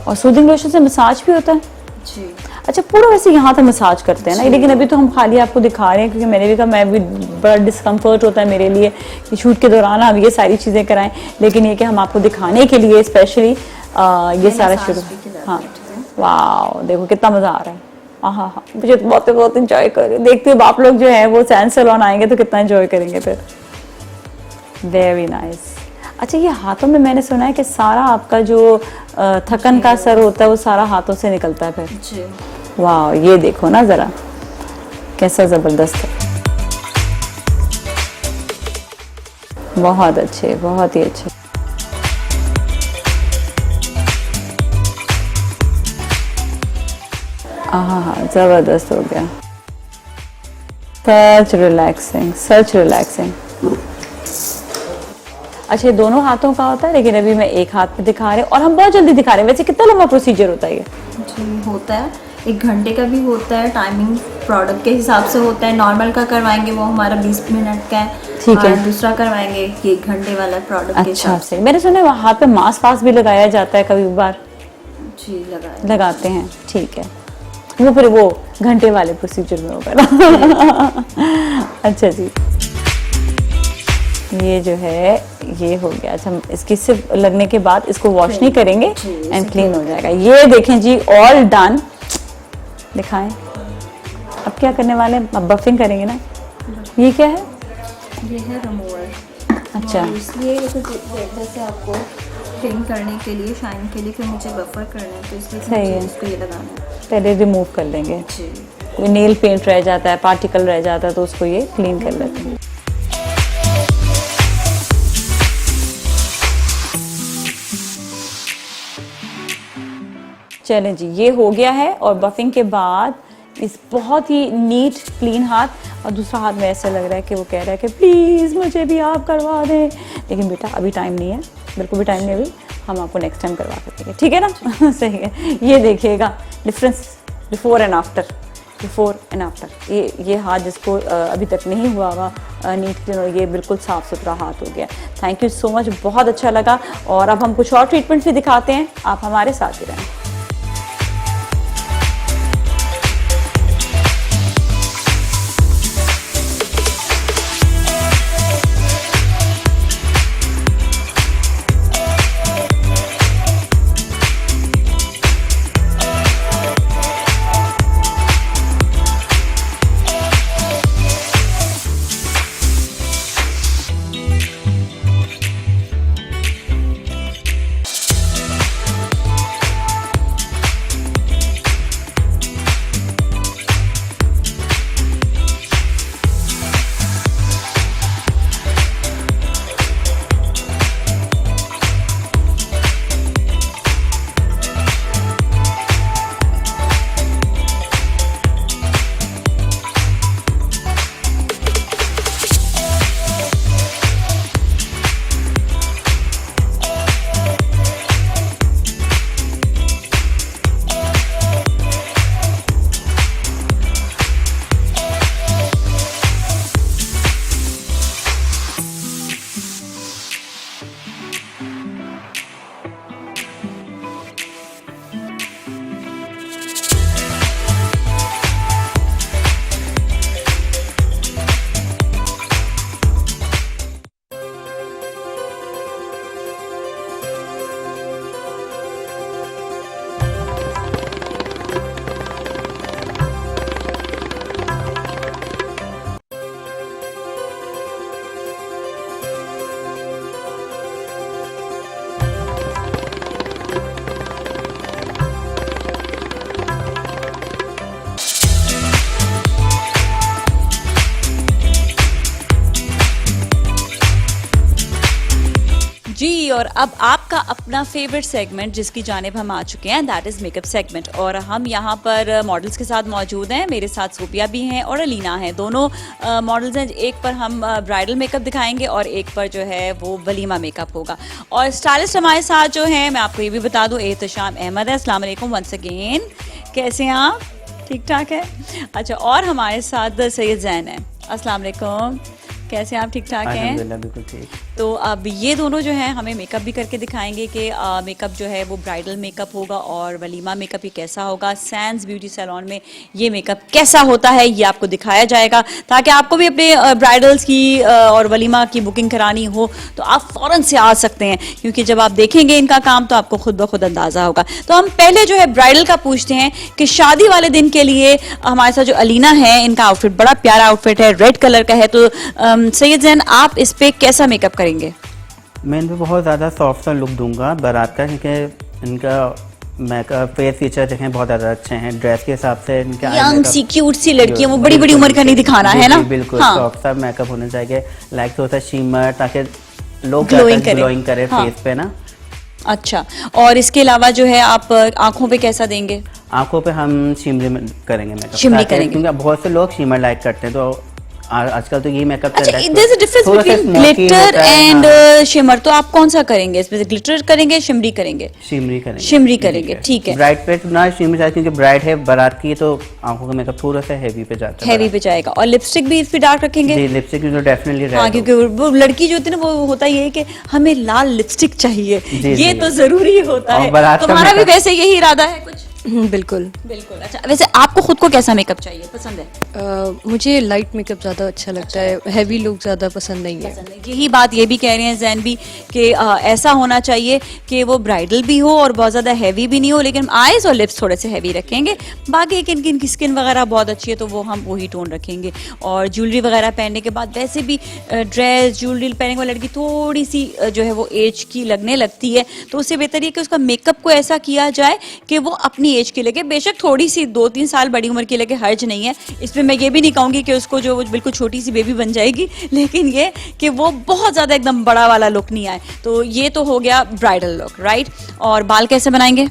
और सूदिंग लोशन से मसाज भी होता है जी। अच्छा, पूरा वैसे यहाँ तक मसाज करते हैं ना, लेकिन अभी तो हम खाली आपको दिखा रहे हैं, क्योंकि मैंने भी कहा मैं भी बड़ा डिस्कम्फर्ट होता है मेरे लिए कि शूट के दौरान हम ये सारी चीज़ें कराएं, लेकिन ये कि हम आपको दिखाने के लिए स्पेशली ये सारा शुरू। हाँ, वाह, देखो कितना मज़ा आ रहा है। हाँ, मुझे तो बहुत इंजॉय कर रही हूँ। देखती हूँ आप लोग जो है वो सैन सैलून आएंगे तो कितना इंजॉय करेंगे फिर। Very nice. अच्छा, ये हाथों में मैंने सुना है कि सारा आपका जो थकन का असर होता है वो सारा हाथों से निकलता है फिर जी। वाह, ये देखो ना ज़रा कैसा ज़बरदस्त है। बहुत अच्छे, बहुत ही अच्छे। हाँ, ज़बरदस्त हो गया। सच रिलैक्सिंग, सच रिलैक्सिंग। अच्छा, ये दोनों हाथों का होता है, लेकिन अभी मैं एक हाथ पे दिखा रहे हैं और हम बहुत जल्दी दिखा रहे हैं। वैसे कितना लंबा प्रोसीजर होता है ये? जी, होता है 1 घंटे का भी होता है, टाइमिंग प्रोडक्ट के हिसाब से होता है। नॉर्मल का करवाएंगे वो हमारा 20 मिनट का है। ठीक है। और दूसरा करवाएंगे ये 1 घंटे वाला प्रोडक्ट के अच्छा हिसाब से। मैंने सुना है हाथ पे मास्क भी लगाया जाता है कभी बार। जी, लगाते हैं। ठीक है, वो फिर वो घंटे वाले प्रोसीजर में होगा ना। अच्छा जी, ये जो है ये हो गया। अच्छा, इसकी सिर्फ लगने के बाद इसको वॉश नहीं करेंगे एंड क्लीन हो जाएगा। ये देखें जी, ऑल डन। दिखाएं अब क्या करने वाले हैं? अब बफिंग करेंगे ना। ये क्या है? ये है रिमूवर। अच्छा, इसलिए जैसे आपको क्लीन करने के लिए, शाइन के लिए, फिर मुझे बफर करना है तो इसलिए सही है। इसको ये लगाना है। पहले रिमूव कर लेंगे। जी। कोई नेल पेंट रह जाता है, पार्टिकल रह जाता है, तो उसको ये क्लीन कर लेते हैं। चलें जी, ये हो गया है। और बफिंग के बाद इस बहुत ही नीट क्लीन हाथ, और दूसरा हाथ में ऐसा लग रहा है कि वो कह रहा है कि प्लीज़ मुझे भी आप करवा दें, लेकिन बेटा अभी टाइम नहीं है, बिल्कुल भी टाइम नहीं, अभी हम आपको नेक्स्ट टाइम करवा देंगे, ठीक है ना। सही है। ये देखिएगा difference before and after, before and after. ये हाथ जिसको अभी तक नहीं हुआ हुआ नीट क्लीन, और ये बिल्कुल साफ़ सुथरा हाथ हो गया। थैंक यू सो मच, बहुत अच्छा लगा। और अब हम कुछ और ट्रीटमेंट भी दिखाते हैं, आप हमारे साथ ही रहें। और अब आपका अपना फेवरेट सेगमेंट जिसकी जानिब हम आ चुके हैं, दैट इज़ मेकअप सेगमेंट। और हम यहाँ पर मॉडल्स के साथ मौजूद हैं। मेरे साथ सोफिया भी हैं और अलीना हैं, दोनों मॉडल्स हैं। एक पर हम ब्राइडल मेकअप दिखाएंगे और एक पर जो है वो वलीमा मेकअप होगा। और स्टाइलिस्ट हमारे साथ जो हैं, मैं आपको ये भी बता दूँ, एहतशाम अहमद है। अस्सलाम वालेकुम वंस अगेन, कैसे हैं आप? ठीक ठाक है। अच्छा, और हमारे साथ सैयद जैन है। अस्सलाम वालेकुम, कैसे हैं आप? ठीक ठाक हैं? अल्हम्दुलिल्लाह बिल्कुल ठीक। तो अब ये दोनों जो हैं हमें मेकअप भी करके दिखाएंगे कि मेकअप जो है वो ब्राइडल मेकअप होगा और वलीमा मेकअप ही कैसा होगा। सैंस ब्यूटी सैलून में ये मेकअप कैसा होता है ये आपको दिखाया जाएगा, ताकि आपको भी अपने ब्राइडल्स की और वलीमा की बुकिंग करानी हो तो आप फ़ौरन से आ सकते हैं, क्योंकि जब आप देखेंगे इनका काम तो आपको खुद ब खुद अंदाज़ा होगा। तो हम पहले जो है ब्राइडल का पूछते हैं कि शादी वाले दिन के लिए हमारे साथ जो अलीना है, इनका आउटफिट बड़ा प्यारा आउटफिट है, रेड कलर का है। तो सैयद जैन, आप इस पे कैसा मेकअप करेंगे? मैं इन पर बहुत ज़्यादा सॉफ्ट सा लुक दूंगा बारात का, क्योंकि इनका मेकअप फेस फीचर देखें बहुत ज़्यादा अच्छे हैं। ड्रेस के हिसाब से इनके यंग सी क्यूट सी लड़की है, वो बड़ी बड़ी उम्र का नहीं दिखाना है ना। बिल्कुल हाँ। सॉफ्ट सा मेकअप होना चाहिए, लाइक थोड़ा सा शिमर, ताकि लोग ग्लोइंग करे हाँ। फेस पे ना। अच्छा, और इसके अलावा जो है आप आंखों पे कैसा देंगे? आंखों पे हम शिमरी में करेंगे मेकअप, शिमरी करेंगे, क्योंकि बहुत से लोग शिमर लाइक करते हैं, तो आजकल तो यही मेकअप चल रहा है। There is a difference between glitter and shimmer. तो आप कौन सा करेंगे इसमें? ग्लिटर करेंगे, शिमरी करेंगे? शिमरी करेंगे, ठीक है। ब्राइड पे ना शिमरी चाहिए, क्योंकि ब्राइड है बारात की, तो आंखों का मेकअप थोड़ा सा हैवी पे जाता है। हैवी पे जाएगा। और लिपस्टिक भी इस पे डार्क रखेंगे? जी, लिपस्टिक तो डेफिनेटली। हाँ, क्योंकि वो लड़की जो होती है ना, वो होता ये है कि हमें लाल लिपस्टिक चाहिए, ये तो जरूरी होता है। तुम्हारा भी वैसे यही इरादा है कुछ? बिल्कुल बिल्कुल। अच्छा, वैसे आपको खुद को कैसा मेकअप चाहिए, पसंद है? मुझे लाइट मेकअप ज़्यादा अच्छा लगता है, हैवी लुक ज़्यादा पसंद नहीं है। यही बात ये भी कह रहे हैं जैन भी कि ऐसा होना चाहिए कि वो ब्राइडल भी हो और बहुत ज़्यादा हैवी भी नहीं हो, लेकिन आईज और लिप्स थोड़े से हैवी रखेंगे। बाकी इनकी स्किन वगैरह बहुत अच्छी है तो वो हम वही टोन रखेंगे। और ज्वेलरी वगैरह पहनने के बाद वैसे भी ड्रेस ज्वेलरी पहनने के बाद लड़की थोड़ी सी जो है वो एज की लगने लगती है, तो उससे बेहतर ये कि उसका मेकअप को ऐसा किया जाए कि वो अपनी एज के लगे। बेशक थोड़ी सी 2-3 साल बड़ी उम्र की लगे, हर्ज नहीं है इसमें। मैं ये भी नहीं कहूँगी कि उसको जो बिल्कुल छोटी सी बेबी बन जाएगी, लेकिन ये कि वो बहुत ज़्यादा एकदम बड़ा वाला लुक नहीं आए। तो ये तो हो गया ब्राइडल लुक, राइट। और बाल कैसे बनाएंगे?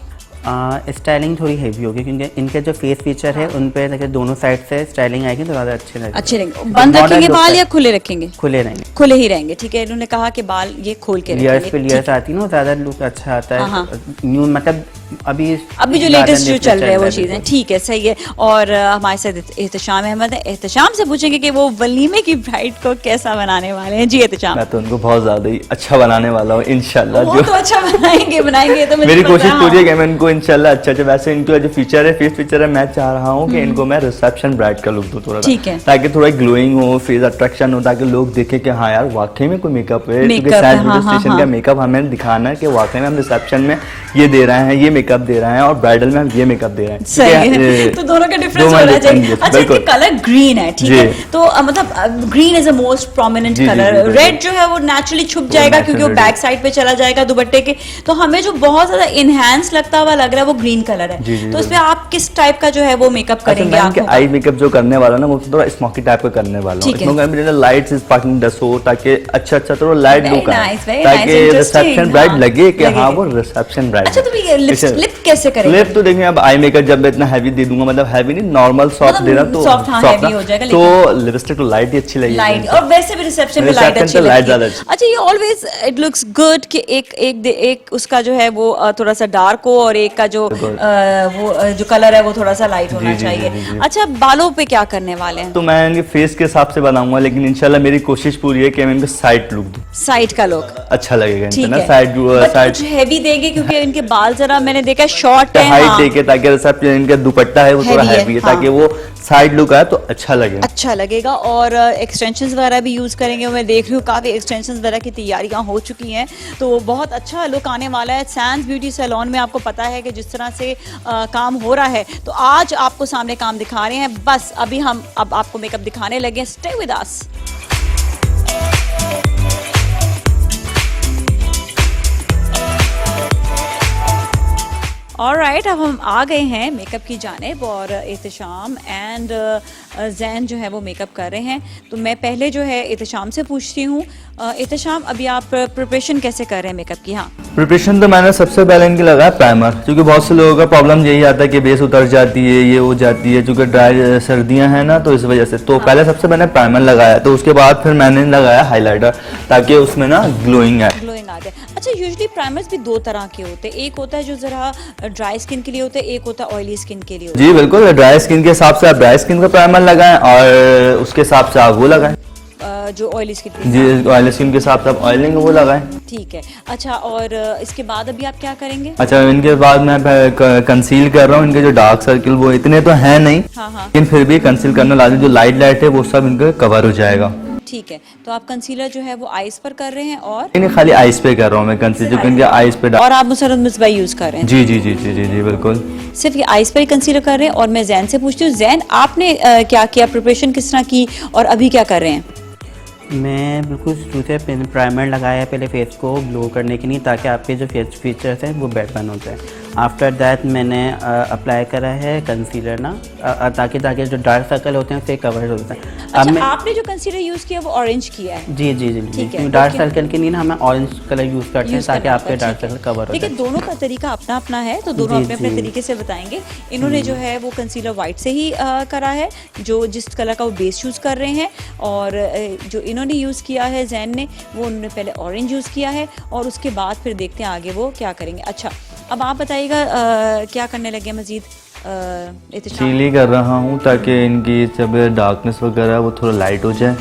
स्टाइलिंग थोड़ी हेवी होगी, क्योंकि इनके जो फेस फीचर है उन पे देखिए दोनों साइड से स्टाइलिंग आएगी तो ज़्यादा अच्छे लगेंगे। अच्छे रहेंगे। बंद रखेंगे बाल या खुले रखेंगे? खुले रहेंगे। खुले ही रहेंगे, ठीक है। इन्होंने कहा कि बाल ये खोल के लेयर्स पे लेयर्स आती है ना, ज़्यादा लुक अच्छा आता है। न्यू मतलब अभी जो लेटेस्ट जो चल रहा है वो चीज़ें, ठीक है, सही है। और हमारे साथ एहतशाम अहमद है। एहतशाम से पूछेंगे कि वो वलीमे की ब्राइड को कैसा बनाने वाले हैं। जी एहतशाम। मैं तो उनको बहुत ज़्यादा ही अच्छा बनाने वाला हूँ इंशाल्लाह। वो तो अच्छा बनाएंगे तो मेरी कोशिश पूरी है कि मैं इनको इंशाल्लाह अच्छा वैसे इनका जो फीचर है, फेस फीचर है, मैं चाह रहा हूँ कि इनको मैं रिसेप्शन ब्राइड का लुक दूँ थोड़ा, ठीक है, ताकि थोड़ा ग्लोइंग हो, फेस अट्रैक्शन हो, ताकि लोग देखें कि हाँ यार वाकई में कोई मेकअप है। क्योंकि सैड ब्यूटी स्टेशन का मेकअप हमें दिखाना है कि वाकई में हम रिसेप्शन में ये दे रहे हैं, ये मेकअप दे रहे हैं, और ब्राइडल में हम ये मेकअप दे रहे हैं। सही है, तो दोनों का डिफरेंस होना चाहिए। अच्छा, इसका कलर ग्रीन है, ठीक है। तो मतलब green is a most prominent colour. Red जो है वो नेचुरली छुप जाएगा, क्योंकि वो बैक साइड पे चला जाएगा दुपट्टे के। तो हमें जो बहुत ज्यादा इनहैंस लगता हुआ लग रहा है वो ग्रीन कलर है। तो इसमें आप किस टाइप का जो है वो मेकअप करेंगे? आई मेकअप जो करने वाला ना, वो थोड़ा स्मोकी टाइप का करने वाला हूं। इसमें लाइट्स स्पार्कलिंग डस्ट हो, ताकि अच्छा थोड़ा लाइट लुक आए, ताकि रिसेप्शन ब्राइड लगे कि हाँ वो रिसेप्शन ब्राइड। अच्छा, तो ये लिप कैसे करेंगे? लिप तो देखिए, अब आई मेकअप जब मैं इतना हैवी दे दूंगा, मतलब हैवी नहीं, नॉर्मल सॉफ्ट देना, तो सॉफ्ट हो जाएगा, तो लिपस्टिक तो लाइट ही अच्छी लगेगी। लाइट, और वैसे भी रिसेप्शन में लाइट अच्छी लगती है। अच्छा, ये ऑलवेज इट लुक्स गुड कि एक उसका जो है वो थोड़ा सा डार्क हो और एक का जो वो जो कलर है वो थोड़ा सा लाइट होना चाहिए। अच्छा, बालों पे क्या करने वाले हैं? तो मैं इनके फेस के हिसाब से बनाऊंगा, लेकिन इंशाल्लाह मेरी कोशिश पूरी है कि मैं इनको साइड लुक दूं। साइड का लुक अच्छा लगेगा इनसे ना, साइड कुछ हैवी देंगे, क्योंकि इनके बाल जरा मैंने देखा शॉर्ट है, हाइट देके, ताकि रिसेप्शन इनका दुपट्टा है वो थोड़ा हैवी है, ताकि वो साइड लुक आए तो अच्छा लगेगा। और एक्सटेंशंस वगैरह भी यूज करेंगे। मैं देख रही हूँ काफी एक्सटेंशंस वगैरह की तैयारियां हो चुकी हैं, तो बहुत अच्छा लुक आने वाला है। सैंस ब्यूटी सैलून में आपको पता है कि जिस तरह से काम हो रहा है, तो आज आपको सामने काम दिखा रहे हैं। बस अभी हम अब आपको मेकअप दिखाने लगे। Stay with us. ऑलराइट, अब हम आ गए हैं मेकअप की जानिब और एहतशाम एंड जैन जो है वो मेकअप कर रहे हैं। तो मैं पहले जो है एहतशाम से पूछती हूँ, एहतशाम अभी आप प्रिपरेशन कैसे कर रहे हैं मेकअप की? हाँ, प्रिपरेशन तो मैंने सबसे पहले इनके लगाया प्राइमर, क्योंकि बहुत से लोगों का प्रॉब्लम यही आता है कि बेस उतर जाती है, ये हो जाती है, क्योंकि ड्राई सर्दियां हैं ना, तो इस वजह से। तो पहले सबसे मैंने प्राइमर लगाया, तो उसके बाद फिर मैंने लगाया हाइलाइटर, ताकि उसमें ना ग्लोइंग आए। ग्लोइंग आ जाए। अच्छा, यूजुअली प्राइमर्स भी दो तरह के होते हैं, एक होता है जो ज़रा ड्राई स्किन के लिए होता है, एक होता है ऑयली स्किन के लिए होता है। जी बिल्कुल, ड्राई स्किन के हिसाब से आप ड्राई स्किन का प्राइमर लगाएं और उसके हिसाब से आप वो लगाएं। जो ऑयली स्किन जी, ऑयली स्किन के हिसाब से आप ऑयलिंग वो लगाएं। ठीक है। अच्छा, और इसके बाद अभी आप क्या करेंगे? अच्छा, इनके बाद मैं कंसील कर रहा हूँ। इनके जो डार्क सर्किल वो इतने तो हैं नहीं, लेकिन फिर भी कंसील करना लाजमी। जो लाइट है वो सब इनका कवर हो जाएगा। ठीक है, तो आप कंसीलर जो है वो आईज पर कर रहे हैं और नहीं, खाली आईज पे कर रहा हूँ मैं कंसीलर, इनके आईज पे। और आप मुसरत मिसबाह यूज कर रहे हैं? जी जी जी जी जी जी बिल्कुल, सिर्फ ये आईज पर ही कंसीलर कर रहे हैं। और मैं जैन से पूछती हूँ, जैन आपने क्या किया, प्रिपरेशन किस तरह की और अभी क्या कर रहे हैं? मैं बिल्कुल शुरू से प्राइमर लगाया है पहले फेस को ग्लो करने के लिए, ताकि आपके जो फेस फीचर्स हैं वो बेटर बन होते हैं। आफ्टर दैट मैंने अप्लाई करा है कंसीलर ना, ताकि जो डार्क सर्कल होते हैं उससे कवर होता है। अच्छा, आपने जो कंसीलर यूज किया वो ऑरेंज किया है? जी जी जी, डार्क सर्कल के लिए ना हमें ऑरेंज कलर यूज करते हैं, ताकि आपके डार्क सर्कल कवर हो जाए। लेकिन दोनों का तरीका अपना अपना है, तो दोनों अपने अपने तरीके से बताएंगे। इन्होंने जो है वो कंसीलर वाइट से ही करा है, जो जिस कलर का वो बेस यूज कर रहे हैं, और जो इन्होंने यूज किया है जैन ने, वो उन्होंने पहले ऑरेंज यूज किया है, और उसके बाद फिर देखते हैं आगे वो क्या करेंगे। अच्छा, अब आप बताइएगा क्या करने लगे मजीद? चीली कर रहा हूँ ताकि इनकी जब डार्कनेस वगैरह वो थोड़ा लाइट हो जाए।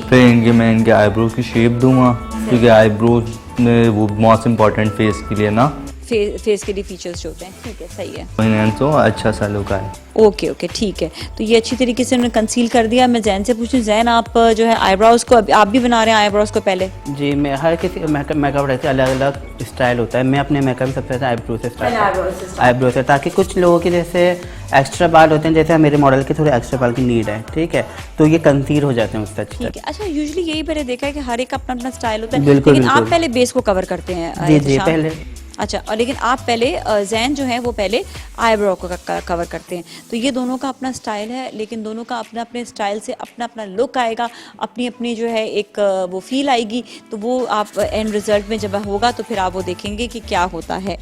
फिर मैं इनके आईब्रोज की शेप दूंगा, क्योंकि आईब्रोज में वो मोस्ट इम्पॉर्टेंट फेस के लिए ना, फेस के लिए फीचर्स जो होते हैं। ठीक है, सही है, तो अच्छा सा लुक आए। ओके ओके, ठीक है। तो ये अच्छी तरीके से उन्होंने कंसील कर दिया। मैं जैन से पूछूं, जैन आप जो है आईब्रोज को आप भी बना रहे हैं आईब्रोज को पहले? जी, मैं हर किसी मेकअप रहते अलग अलग स्टाइल होता है। मैं अपने मेकअप सबसे ज़्यादा आईब्रो से स्टार्ट, आईब्रो से, ताकि कुछ लोगों के जैसे एक्स्ट्रा बाल होते हैं, जैसे मेरे मॉडल के थोड़े एक्स्ट्रा बाल की नीड है, ठीक है, तो ये कंसील हो जाते हैं उससे। ठीक है। अच्छा, यूजुअली यही मैंने देखा है कि हर एक अपना अपना स्टाइल होता है, लेकिन आप पहले बेस को कवर करते हैं? जी जी, पहले। अच्छा, और लेकिन आप पहले जैन जो है वो पहले आईब्रो को कवर करते हैं। तो ये दोनों का अपना स्टाइल है, लेकिन दोनों का अपना अपने स्टाइल से अपना अपना लुक आएगा, अपनी अपनी जो है एक वो फील आएगी। तो वो आप एंड रिजल्ट में जब होगा तो फिर आप वो देखेंगे कि क्या होता है।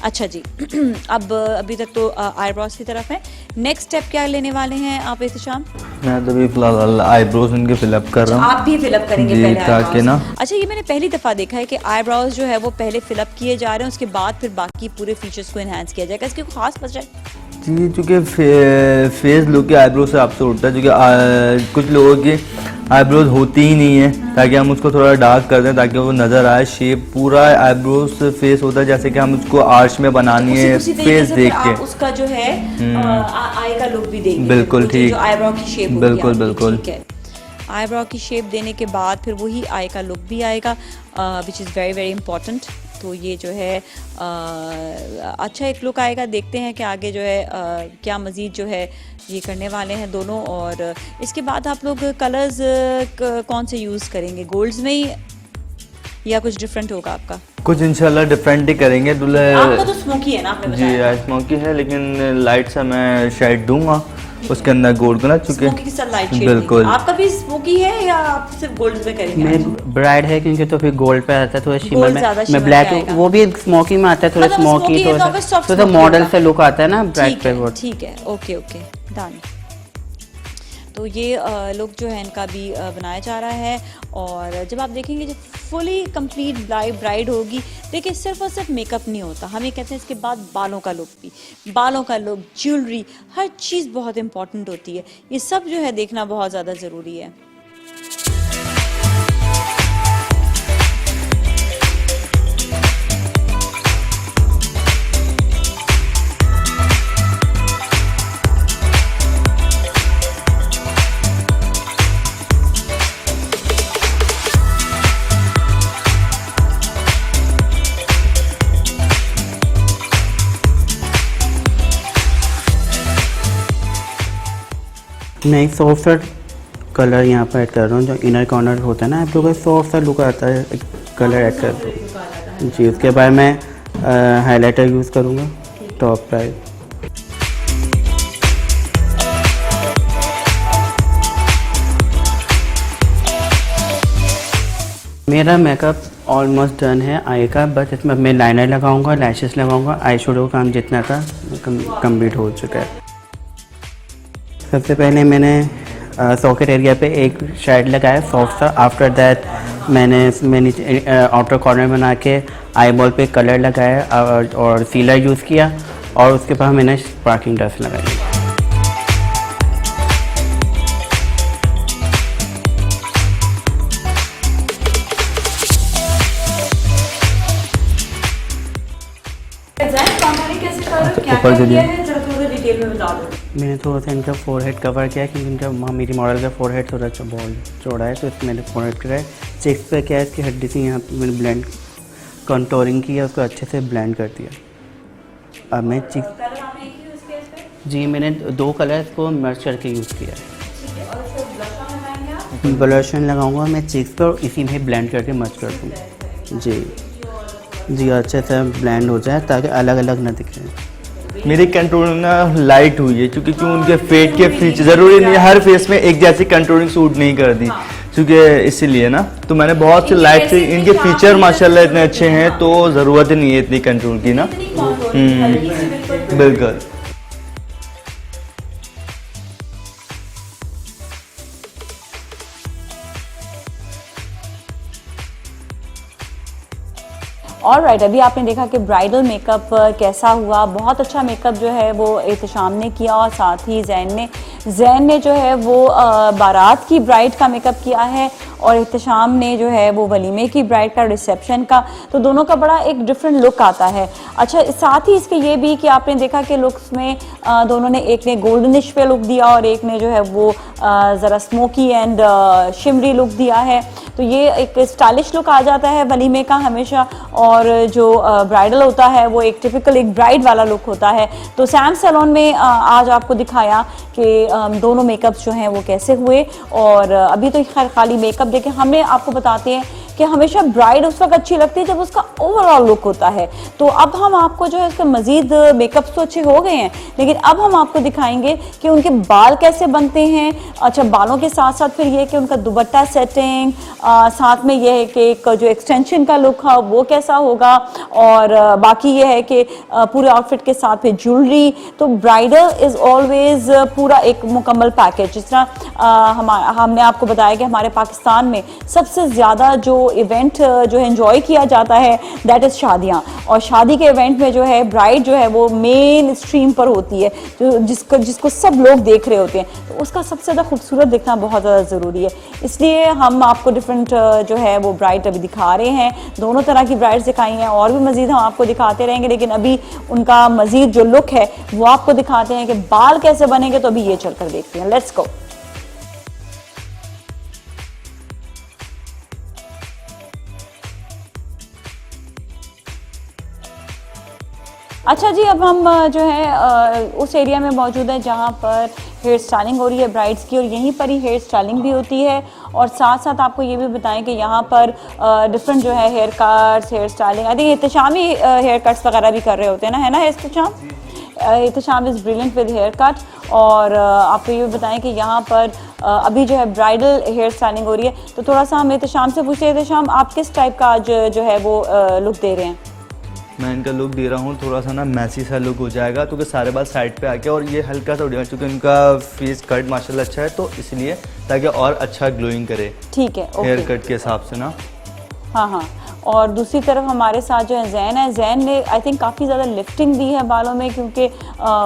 अच्छा जी, अब अभी तक तो आईब्रोज की तरफ है, नेक्स्ट स्टेप क्या लेने वाले हैं आप एहतशाम? मैं तो अभी फिलहाल आईब्रोज इनके फिलअप कर रहा हूँ। आप भी फिलअप करेंगे जी, पहले ताकि ना। अच्छा, ये मैंने पहली दफ़ा देखा है कि आईब्रोज जो है वो पहले फिलअप किए जा रहे हैं, उसके बाद फिर बाकी पूरे फीचर्स को इन्हांस किया जाएगा। इसकी कोई खास वजह है? जी, चूँकि फेस लुक के आईब्रो से आपसे उठता है, क्योंकि कुछ लोगों की आईब्रोज होती ही नहीं है, ताकि हम उसको थोड़ा डार्क कर दें ताकि वो नज़र आए। शेप पूरा आईब्रोज से फेस होता है, जैसे कि हम उसको आर्च में बनानी है फेस देख के, उसका जो है आई का लुक भी देंगे। बिल्कुल ठीक, आईब्रो की शेप, बिल्कुल बिल्कुल, ठीक है। आईब्रो की शेप देने के बाद फिर वही आई का लुक भी आएगा, विच इज़ वेरी वेरी इंपॉर्टेंट। तो ये जो है अच्छा एक लुक आएगा। देखते हैं कि आगे जो है क्या मज़ीद जो है ये करने वाले हैं दोनों। और इसके बाद आप लोग कलर्स कौन से यूज़ करेंगे, गोल्ड्स में ही या कुछ डिफरेंट होगा आपका? कुछ इंशाल्लाह डिफरेंट ही करेंगे। आपका तो स्मोकी है ना, आपने बताया? जी, स्मोकी है, लेकिन लाइट सा मैं शेड दूंगा उसके अंदर गोल्ड को ना, चूँकि बिल्कुल। आपका भी स्मोकी है या आप सिर्फ गोल्ड में करेंगे? मैं ब्राइड है, क्योंकि तो फिर गोल्ड पे आता है थोड़ा शिमर में, मैं ब्लैक वो भी स्मोकी में आता है, थोड़ा स्मोकी, थोड़ा मॉडल से लुक आता है ना ब्राइड पे। वो ठीक है, ओके ओके, डन। तो ये लुक जो है इनका भी बनाया जा रहा है। और जब आप देखेंगे जब फुली कंप्लीट ब्राइड होगी, देखिए सिर्फ और सिर्फ मेकअप नहीं होता, हम ये कहते हैं इसके बाद बालों का लुक भी, बालों का लुक, ज्वेलरी, हर चीज़ बहुत इंपॉर्टेंट होती है। ये सब जो है देखना बहुत ज़्यादा ज़रूरी है। मैं एक सॉफ्ट कलर यहाँ पर ऐड कर रहा हूँ, जो इनर कॉर्नर होता है ना आप लोगों का सॉफ्ट सा लुक आता है, एक कलर ऐड कर रहा हूँ जी। उसके बाद मैं हाइलाइटर यूज़ करूँगा टॉप प्राइस। मेरा मेकअप ऑलमोस्ट डन है आई का, बस इसमें मैं लाइनर लगाऊंगा, लैशेस लगाऊंगा, आई शेडो काम जितना था कंप्लीट हो चुका है। सबसे पहले मैंने सॉकेट एरिया पे एक शेड लगाया सॉफ्ट सा। आफ्टर दैट मैंने नीचे आउटर कॉर्नर बना के आई बॉल पे कलर लगाया और सीलर यूज़ किया और उसके बाद मैंने स्पार्कलिंग डस्ट लगाई। ऊपर जो मैंने थोड़ा सा इनका फोरहेड कवर किया क्योंकि इनका मेरी मॉडल का फोरहेड थोड़ा सा बहुत चौड़ा है, तो इसमें मैंने फोरहेड कराया। चेक्स पे क्या है, इसकी हड्डी से यहाँ पे मैंने ब्लेंड कंटोरिंग किया, उसको अच्छे से ब्लेंड कर दिया। अब मैं चीक जी मैंने 2 कलर्स को मर्ज करके यूज़ किया है। ब्लश लगाऊंगा मैं चीक्स पर और इसी में ब्लेंड करके मर्ज कर दूँ। जी अच्छे से ब्लेंड हो जाए ताकि अलग अलग ना दिखे। मेरी कंटूरिंग ना लाइट हुई है क्योंकि उनके फेस के फीचर ज़रूरी नहीं है हर फेस में एक जैसी कंटूरिंग सूट नहीं कर दी, क्योंकि इसीलिए ना तो मैंने बहुत से लाइट से इनके फीचर माशाल्लाह इतने अच्छे हैं तो ज़रूरत ही नहीं है इतनी कंटूर की ना। बिल्कुल। ऑलराइट, अभी आपने देखा कि ब्राइडल मेकअप कैसा हुआ। बहुत अच्छा मेकअप जो है वो एहतशाम ने किया और साथ ही जैन ने जो है वो बारात की ब्राइड का मेकअप किया है और एहतशाम ने जो है वो वलीमे की ब्राइड का, रिसेप्शन का, तो दोनों का बड़ा एक डिफरेंट लुक आता है। अच्छा, साथ ही इसके ये भी कि आपने देखा कि लुक्स में दोनों ने, एक ने गोल्डनिश पे लुक दिया और एक ने जो है वो ज़रा स्मोकी एंड शिमरी लुक दिया है। तो ये एक स्टाइलिश लुक आ जाता है वलीमे का हमेशा, और जो ब्राइडल होता है वो एक टिपिकल एक ब्राइड वाला लुक होता है। तो सैम सैलून में आज आपको दिखाया कि दोनों मेकअप्स जो हैं वो कैसे हुए। और अभी तो खैर खाली मेकअप देखें, हमने आपको बताते हैं कि हमेशा ब्राइड उस वक्त अच्छी लगती है जब उसका ओवरऑल लुक होता है। तो अब हम आपको जो है इसके मज़ीद मेकअप्स तो अच्छे हो गए हैं, लेकिन अब हम आपको दिखाएंगे कि उनके बाल कैसे बनते हैं। अच्छा, बालों के साथ साथ फिर ये कि उनका दुपट्टा सेटिंग, साथ में ये है कि एक जो एक्सटेंशन का लुक है वो कैसा होगा, और बाकी ये है कि पूरे आउटफिट के साथ फिर ज्वेलरी। तो ब्राइडल इज़ ऑलवेज पूरा एक मुकम्मल पैकेज। जिस तरह हमने आपको बताया कि हमारे पाकिस्तान में सबसे ज़्यादा जो इवेंट जो है एंजॉय किया जाता है दैट इज़ शादियाँ, और शादी के इवेंट में जो है ब्राइड जो है वो मेन स्ट्रीम पर होती है, जो जिसको सब लोग देख रहे होते हैं। तो उसका सबसे ज़्यादा खूबसूरत दिखना बहुत ज़्यादा ज़रूरी है। इसलिए हम आपको डिफरेंट जो है वो ब्राइड अभी दिखा रहे हैं, दोनों तरह की ब्राइड्स दिखाई हैं और भी मज़ीद हम आपको दिखाते रहेंगे, लेकिन अभी उनका मज़ीद जो लुक है वो आपको दिखाते हैं कि बाल कैसे बनेंगे। तो अभी ये चलकर देखते हैं, लेट्स गो। अच्छा जी, अब हम जो है उस एरिया में मौजूद है जहाँ पर हेयर स्टाइलिंग हो रही है ब्राइड्स की, और यहीं पर ही हेयर स्टाइलिंग भी होती है। और साथ साथ आपको ये भी बताएं कि यहाँ पर डिफरेंट जो है haircuts, hair styling, I think Ehtesham ही हेयर कट्स वगैरह भी कर रहे होते हैं ना, है ना Ehtesham? Ehtesham is brilliant with haircut. और आपको ये भी बताएं कि यहाँ पर अभी जो है ब्राइडल हेयर स्टाइलिंग हो रही है। तो थोड़ा सा हम एहतशाम से पूछते हैं, एहतशाम आप किस टाइप का आज जो है वो लुक दे रहे हैं? मैं इनका लुक दे रहा हूँ थोड़ा सा ना मैसी सा लुक हो जाएगा, क्योंकि सारे बाल साइड पे आके और ये हल्का सा उड़ेगा, क्योंकि इनका फेस कट माशाल्लाह अच्छा है तो इसलिए, ताकि और अच्छा ग्लोइंग करे। ठीक है, हेयर कट के हिसाब से ना। हाँ हाँ। और दूसरी तरफ हमारे साथ जो है जैन ने आई थिंक काफ़ी ज़्यादा लिफ्टिंग दी है बालों में, क्योंकि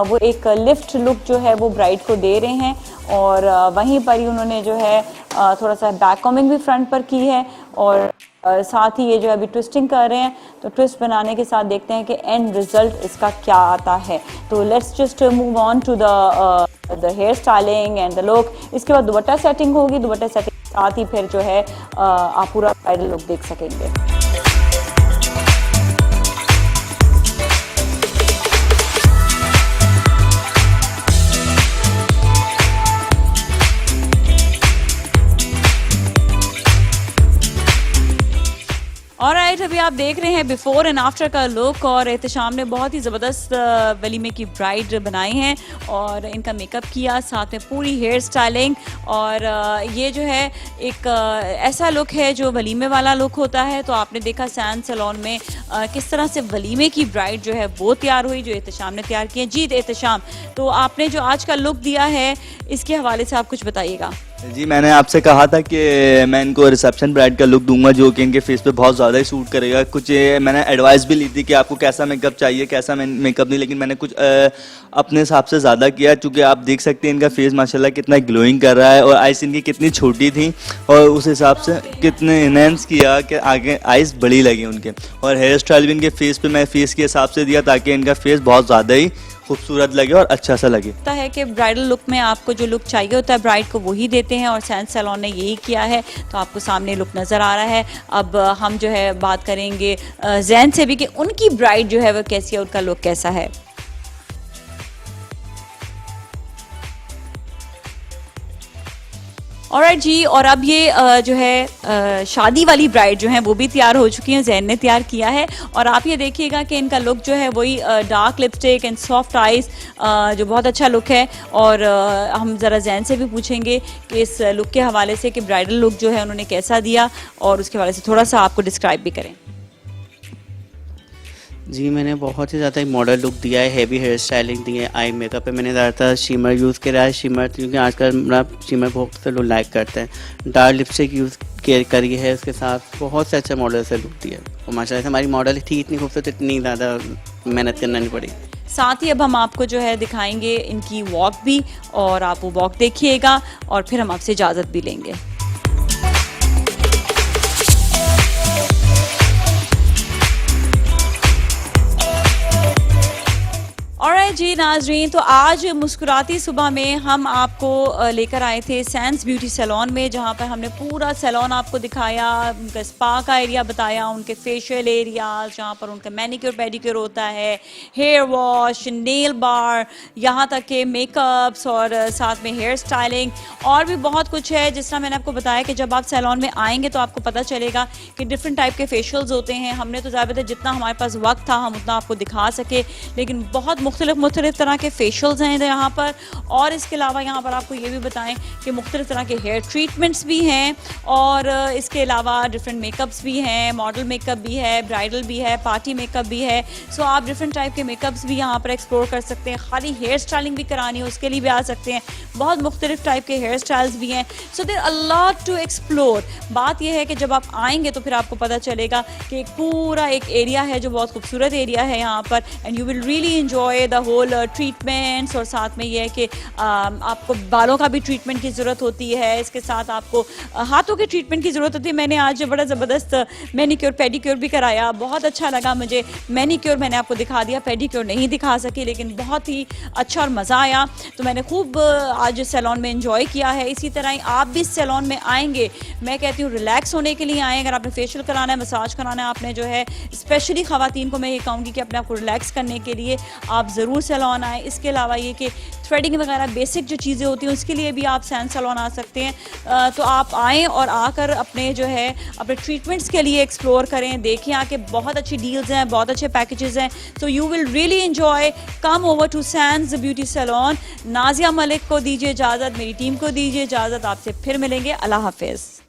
वो एक लिफ्ट लुक जो है वो ब्राइड को दे रहे हैं। और वहीं पर ही उन्होंने जो है थोड़ा सा बैक कॉमिंग भी फ्रंट पर की है, और साथ ही ये जो अभी ट्विस्टिंग कर रहे हैं। तो ट्विस्ट बनाने के साथ देखते हैं कि एंड रिजल्ट इसका क्या आता है। तो let's just move on to the hair styling and the look. इसके बाद दुपट्टा सेटिंग होगी, दुपट्टा सेटिंग के साथ ही फिर जो है आप पूरा ब्राइडल लुक देख सकेंगे। ऑलराइट, ऑलराइट, अभी आप देख रहे हैं बिफोर एंड आफ्टर का लुक और एहतशाम ने बहुत ही ज़बरदस्त वलीमे की ब्राइड बनाई हैं और इनका मेकअप किया, साथ में पूरी हेयर स्टाइलिंग। और ये जो है एक ऐसा लुक है जो वलीमे वाला लुक होता है। तो आपने देखा सैंड सैलून में किस तरह से वलीमे की ब्राइड जो है वो तैयार हुई, जो एहतशाम ने तैयार की है। जी एहतशाम, तो आपने जो आज का लुक दिया है इसके हवाले से आप कुछ बताइएगा। जी, मैंने आपसे कहा था कि मैं इनको रिसेप्शन ब्राइड का लुक दूंगा जो कि इनके फेस पे बहुत ज़्यादा ही सूट करेगा। कुछ मैंने एडवाइस भी ली थी कि आपको कैसा मेकअप चाहिए, कैसा मेकअप नहीं, लेकिन मैंने कुछ अपने हिसाब से ज़्यादा किया, क्योंकि आप देख सकते हैं इनका फेस माशाल्लाह कितना ग्लोइंग कर रहा है और आइस इनकी कितनी छोटी थी और उस हिसाब से कितने इनहेंस किया कि आगे आइस बड़ी लगी उनके। और हेयर स्टाइल भी इनके फेस पे मैं फेस के हिसाब से दिया ताकि इनका फेस बहुत ज़्यादा ही खूबसूरत लगे और अच्छा सा लगे। होता है कि ब्राइडल लुक में आपको जो लुक चाहिए होता है ब्राइड को वही देते हैं और सैंड सैलून ने यही किया है। तो आपको सामने लुक नज़र आ रहा है। अब हम जो है बात करेंगे जैन से भी कि उनकी ब्राइड जो है वो कैसी है, उनका लुक कैसा है। ऑलराइट जी, और अब ये जो है शादी वाली ब्राइड जो है वो भी तैयार हो चुकी हैं, जैन ने तैयार किया है। और आप ये देखिएगा कि इनका लुक जो है वही dark lipstick and soft eyes, जो बहुत अच्छा लुक है। और हम ज़रा जैन से भी पूछेंगे कि इस लुक के हवाले से कि ब्राइडल लुक जो है उन्होंने कैसा दिया और उसके हवाले से थोड़ा सा आपको डिस्क्राइब भी करें। जी, मैंने बहुत ही ज़्यादा मॉडल लुक दिया है, हेवी हेयर स्टाइलिंग दी है। आई मेकअप पे मैंने ज़्यादातर शिमर यूज़ किया है। शिमर क्योंकि आजकल मतलब शिमर बहुत से लोग लाइक करते हैं। डार्क लिपस्टिक यूज़ करी है, उसके साथ बहुत से अच्छा मॉडल से लुक दिया। और माशाल्लाह से हमारी मॉडल थी इतनी खूबसूरत, इतनी ज़्यादा मेहनत करना नहीं पड़ी। साथ ही अब हम आपको जो है दिखाएंगे इनकी वॉक भी, और आप वो वॉक देखिएगा और फिर हम आपसे इजाज़त भी लेंगे। ऑलराइट जी नाजरीन, तो आज मुस्कुराती सुबह में हम आपको लेकर आए थे सैंड्स ब्यूटी सैलून में, जहां पर हमने पूरा सैलून आपको दिखाया, उनका स्पा का एरिया बताया, उनके फेशियल एरियाज जहां पर उनका मैनिक्योर पेडिक्योर होता है, हेयर वॉश, नेल बार, यहां तक के मेकअप्स और साथ में हेयर स्टाइलिंग और भी बहुत कुछ है। जिस तरह मैंने आपको बताया कि जब आप सैलून में आएंगे तो आपको पता चलेगा कि डिफरेंट टाइप के फेशियल्स होते हैं। हमने तो ज़्यादातर जितना हमारे पास वक्त था हम उतना आपको दिखा सके, लेकिन बहुत मुख्तलिफ तरह के फेशियल्स हैं यहाँ पर। और इसके अलावा यहाँ पर आपको ये भी बताएं कि मुख्तलिफ तरह के हेयर ट्रीटमेंट्स भी हैं और इसके अलावा डिफरेंट मेकअप्स भी हैं, मॉडल मेकअप भी है, ब्राइडल भी है, पार्टी मेकअप भी है। सो आप डिफरेंट टाइप के मेकअप्स भी यहाँ पर एक्सप्लोर कर सकते हैं। खाली हेयर स्टाइलिंग भी करानी है उसके लिए भी आ सकते हैं। बहुत मुख्तलिफ टाइप के हेयर स्टाइल्स भी हैं। So there a lot to explore. बात यह है कि जब आप आएंगे तो फिर आपको पता चलेगा कि एक पूरा एक एरिया है जो बहुत खूबसूरत एरिया है यहाँ पर, and you will really enjoy the whole treatments. और साथ में ये है कि आपको बालों का भी ट्रीटमेंट की ज़रूरत होती है, इसके साथ आपको हाथों के ट्रीटमेंट की ज़रूरत होती है। मैंने आज बड़ा ज़बरदस्त मैनिक्योर पेडिक्योर भी कराया, बहुत अच्छा लगा मुझे। मैनिक्योर मैंने आपको दिखा दिया, पेडिक्योर नहीं दिखा सकी, लेकिन बहुत ही अच्छा और मज़ा आया। तो मैंने खूब आज सैलून में एंजॉय किया है। इसी तरह ही आप भी सैलून में आएंगे, मैं कहती हूँ रिलैक्स होने के लिए आएँ। अगर आपने फेशियल कराना है, मसाज कराना है, आपने जो है स्पेशली ख़वातीन को मैं ये कहूँगी कि अपने आप को रिलैक्स करने के लिए आप ज़रूर सैलून आए। इसके अलावा ये कि थ्रेडिंग वगैरह बेसिक जो चीज़ें होती हैं उसके लिए भी आप सैंड सैलून आ सकते हैं। तो आप आएँ और आकर अपने जो है अपने ट्रीटमेंट्स के लिए एक्सप्लोर करें, देखें आके बहुत अच्छी डील्स हैं, बहुत अच्छे पैकेजेस हैं। तो you will really enjoy. Come over to Sands beauty salon. Nazia Malik को दीजिए इजाज़त, मेरी टीम को दीजिए इजाज़त। आपसे फिर मिलेंगे। अल्लाह हाफिज़।